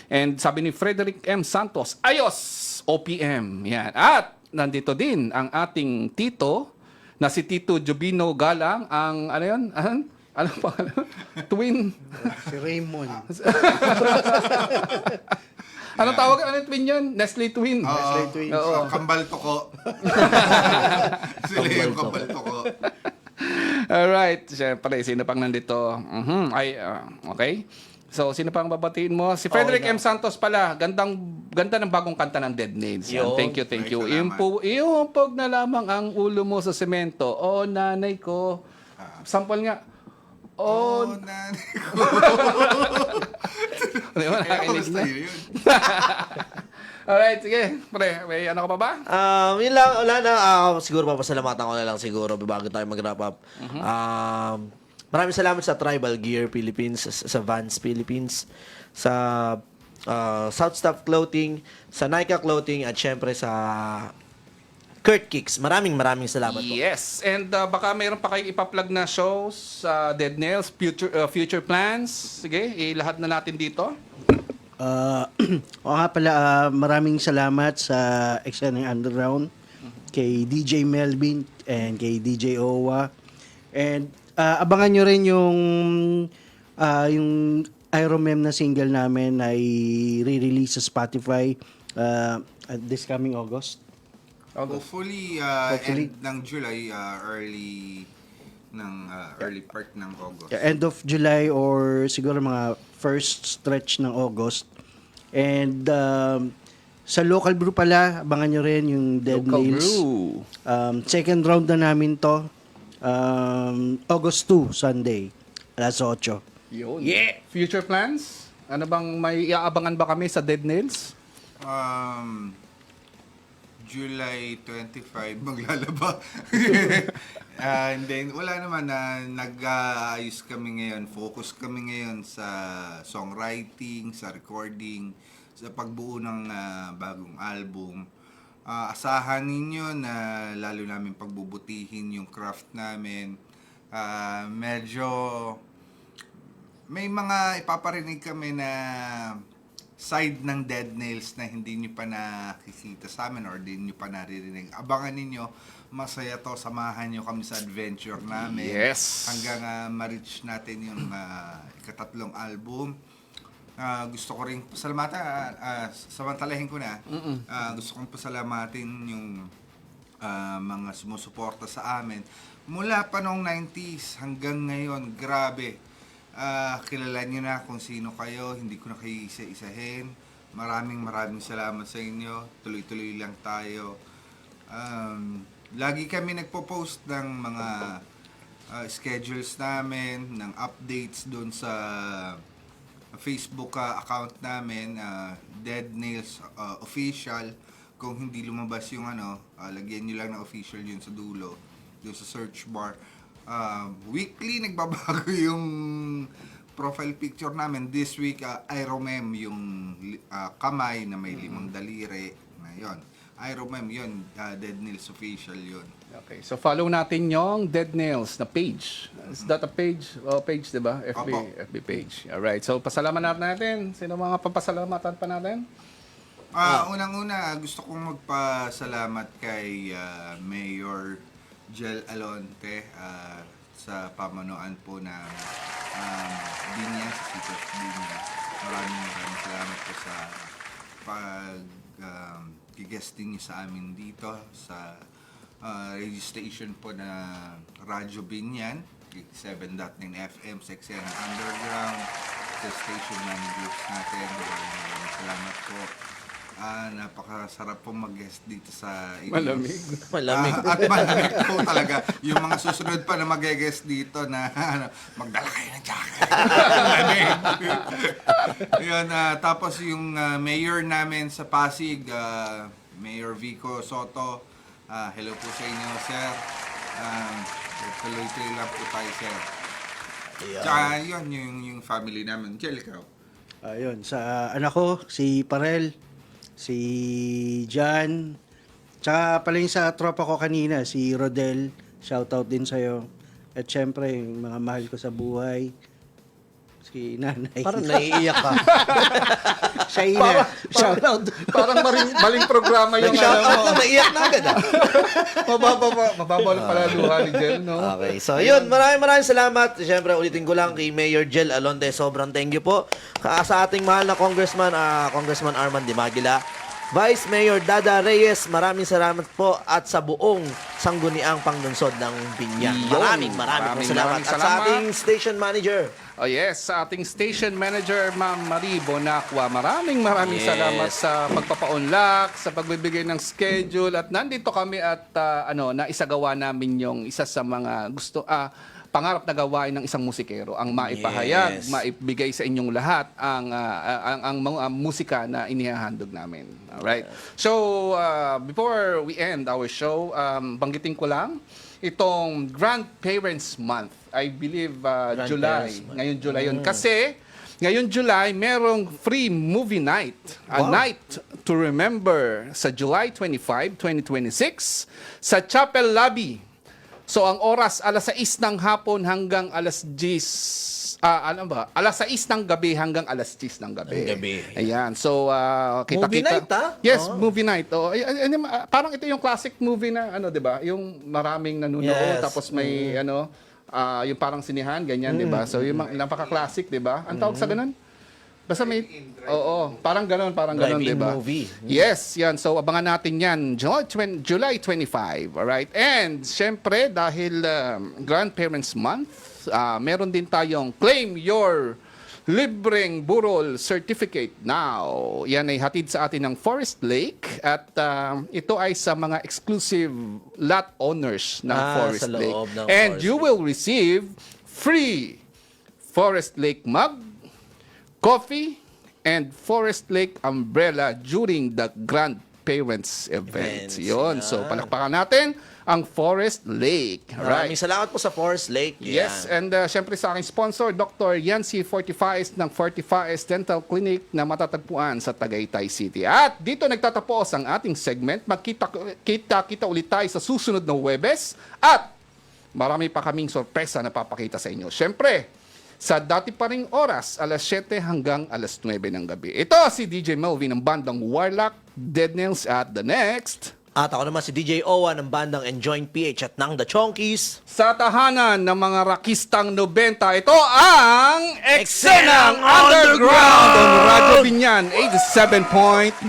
And sabi ni Frederick M. Santos, ayos! OPM. Yan. At nandito din ang ating tito na si Tito Jubino Galang, ang ano yun? Ano pa? Twin. Si Raymond. Anong tawag? Ano twin yun? Nestle Twin. Nestle Twins. Oo. Kambal toko. Sila yung kambal toko. Alright. Siyempre, sino pang nandito? Okay. So, sino pang babatiin mo? Si Frederick M. Santos pala. Ganda ng bagong kanta ng Dead Nails. Yan. Yun. Thank you. Ay, salamat. Iumpog na lamang ang ulo mo sa semento. O, nanay ko. Sample nga. Oh, O, nanay ko. Di ba? Kaya Nakikinig kamusta na. yun? Alright, sige. Pre, may ano ka pa ba? Yun lang, wala na. Siguro papasalamatan ko na lang siguro bago tayo mag-wrap up. Maraming salamat sa Tribal Gear Philippines, sa Vans Philippines, sa South Staff Clothing, sa Nika Clothing, at syempre sa Kurt Kicks. Maraming salamat po. Yes. And baka mayroon pa kayong ipa-plug na shows sa Dead Nails, future plans. Sige, ilahat na natin dito. O nga pala, maraming salamat sa Exciting Underground, kay DJ Melvin, and kay DJ Owa. And abangan nyo rin yung Iron Mem na single namin ay re-release sa Spotify this coming August. Hopefully, Hopefully. end ng July, early part ng August. End of July or siguro mga first stretch ng August. And sa local brew pala, abangan nyo rin yung Dead Local Nails. brew. Second round na namin to. August 2, Sunday. Alas 8. Yun. Yeah! Future plans? Ano bang may iaabangan ba kami sa Dead Nails? July 25 maglalaba. And then wala naman na nag-aayos kami ngayon, focus kami ngayon sa songwriting, sa recording, sa pagbuo ng bagong album. Asahan ninyo na lalo namin pagbubutihin yung craft namin. Medyo may mga ipaparinig kami na side ng Dead Nails na hindi nyo pa nakikita sa amin or hindi nyo pa naririnig. Abangan ninyo, masaya to, samahan nyo kami sa adventure namin. Yes. Hanggang ma-reach natin yung ikatatlong album. Gusto ko rin pasalamatan, samantalahin ko na, gusto kong pasalamatin yung mga sumusuporta sa amin. Mula pa noong 90s hanggang ngayon, grabe. Kilala nyo na kung sino kayo, hindi ko na kayo isa-isahin. Maraming salamat sa inyo. Tuloy-tuloy lang tayo. Lagi kami nagpo-post ng mga schedules namin, ng updates doon sa Facebook account namin, Dead Nails Official. Kung hindi lumabas yung lagyan nyo lang na official yun sa dulo, doon sa search bar. Weekly nagbabago yung profile picture namin. This week, Iromem, yung kamay na may 5 daliri. Na yun. Iromem yun, Dead Nails Official yun. Okay, so follow natin yung Dead Nails na page. Is that a page? Page, di ba? FB page. Alright, so pasalamat natin. Sino mga papasalamatan pa natin? Unang-una, gusto kong magpasalamat kay Mayor Jel Alonte sa pamanuan po ng Binyan, sa City of Binyan. Maraming salamat po sa pag-guesting niyo sa amin dito sa radio station po na Radyo Binyan, 7.9 FM sa eksena underground, sa station managers natin. Maraming salamat po. Napakasarap po mag-guest dito sa Malamig. At malamig po talaga. Yung mga susunod pa na mag-guest dito na magdala kayo ng jacket. Yun, tapos yung mayor namin sa Pasig, Mayor Vico Soto, hello po sa inyo, sir. Tuloy-tuloy lang po tayo, sir. Tsaka yun, yung family namin. Jel, ikaw? Ayun, sa anak ko, si Parel, si Jan, tsaka pala yung sa tropa ko kanina, si Rodel, shoutout din sa'yo. At syempre, yung mga mahal ko sa buhay, si nanay. Parang naiiyak ka. Siya ina. Shoutout. Parang maling programa yung Nag-shoutout na, naiiyak na agad. Mababa lang pala luha ni Jel, no? Okay, so yun, maraming salamat. Siyempre, ulitin ko lang kay Mayor Jel Alonte, sobrang thank you po. Sa ating mahal na Congressman, Congressman Arman Dimagila, Vice Mayor Dada Reyes, maraming salamat po, at sa buong sangguniang panglunsod ng Binyan. Maraming salamat. At sa ating station manager, Oh yes, sa ating station manager, Ma'am Marie Bonacqua, maraming Yes. salamat sa pagpapaunlak, sa pagbibigay ng schedule, at nandito kami at naisagawa namin yung isa sa mga pangarap na gawain ng isang musikero, ang maipahayag, Yes. maibigay sa inyong lahat ang mga musika na inihahandog namin. Alright? So, before we end our show, banggitin ko lang, itong Grandparents Month, I believe July. Month. Ngayon July yun. Kasi, ngayon July, merong free movie night. A night to remember sa July 25, 2026 sa Chapel Lobby. So, ang oras, alas 6 ng hapon hanggang alas 10. Alas 6 ng gabi hanggang alas 10 ng gabi. Ng gabi. Ayan. So, kita-kita. Movie night, Yes, Oh. movie night. Oh, parang ito yung classic movie na, 'di ba? Yung maraming nanonood, Yes. tapos may, yung parang sinihan, ganyan, 'di ba? So, yung napaka-classic, 'di ba? Ang tawag sa ganun? Basta may, parang ganun, Drive-in 'di ba? movie. Yes, yan. So, abangan natin yan. July 25, alright? And, syempre, dahil Grandparents Month, meron din tayong Claim Your Libreng Burol Certificate Now. Yan ay hatid sa atin ng Forest Lake. At ito ay sa mga exclusive lot owners ng Forest sa Lake. loob ng And Forest you will receive free Forest Lake mug, coffee, and Forest Lake umbrella during the Grandparents event. Events, Yun. yan. So, palakpakan natin ang Forest Lake. maraming Right. salamat po sa Forest Lake. Yes, Yan. and syempre sa aking sponsor, Dr. Yancy Fortifies ng Fortifies Dental Clinic na matatagpuan sa Tagaytay City. At dito nagtatapos ang ating segment. Magkita-kita ulit tayo sa susunod na Huwebes at marami pa kaming sorpresa na papakita sa inyo. Syempre, sa dati pa ring oras, alas 7 hanggang alas 9 ng gabi. Ito si DJ Melvin ng bandang Warlock, Dead Nails at The Next. At ako naman si DJ Owa ng bandang Enjoying PH at ng The Chonkies. Sa tahanan ng mga rakistang 90, ito ang Eksenang Eksenang Underground Underground! on Radyo Binyan 87.9.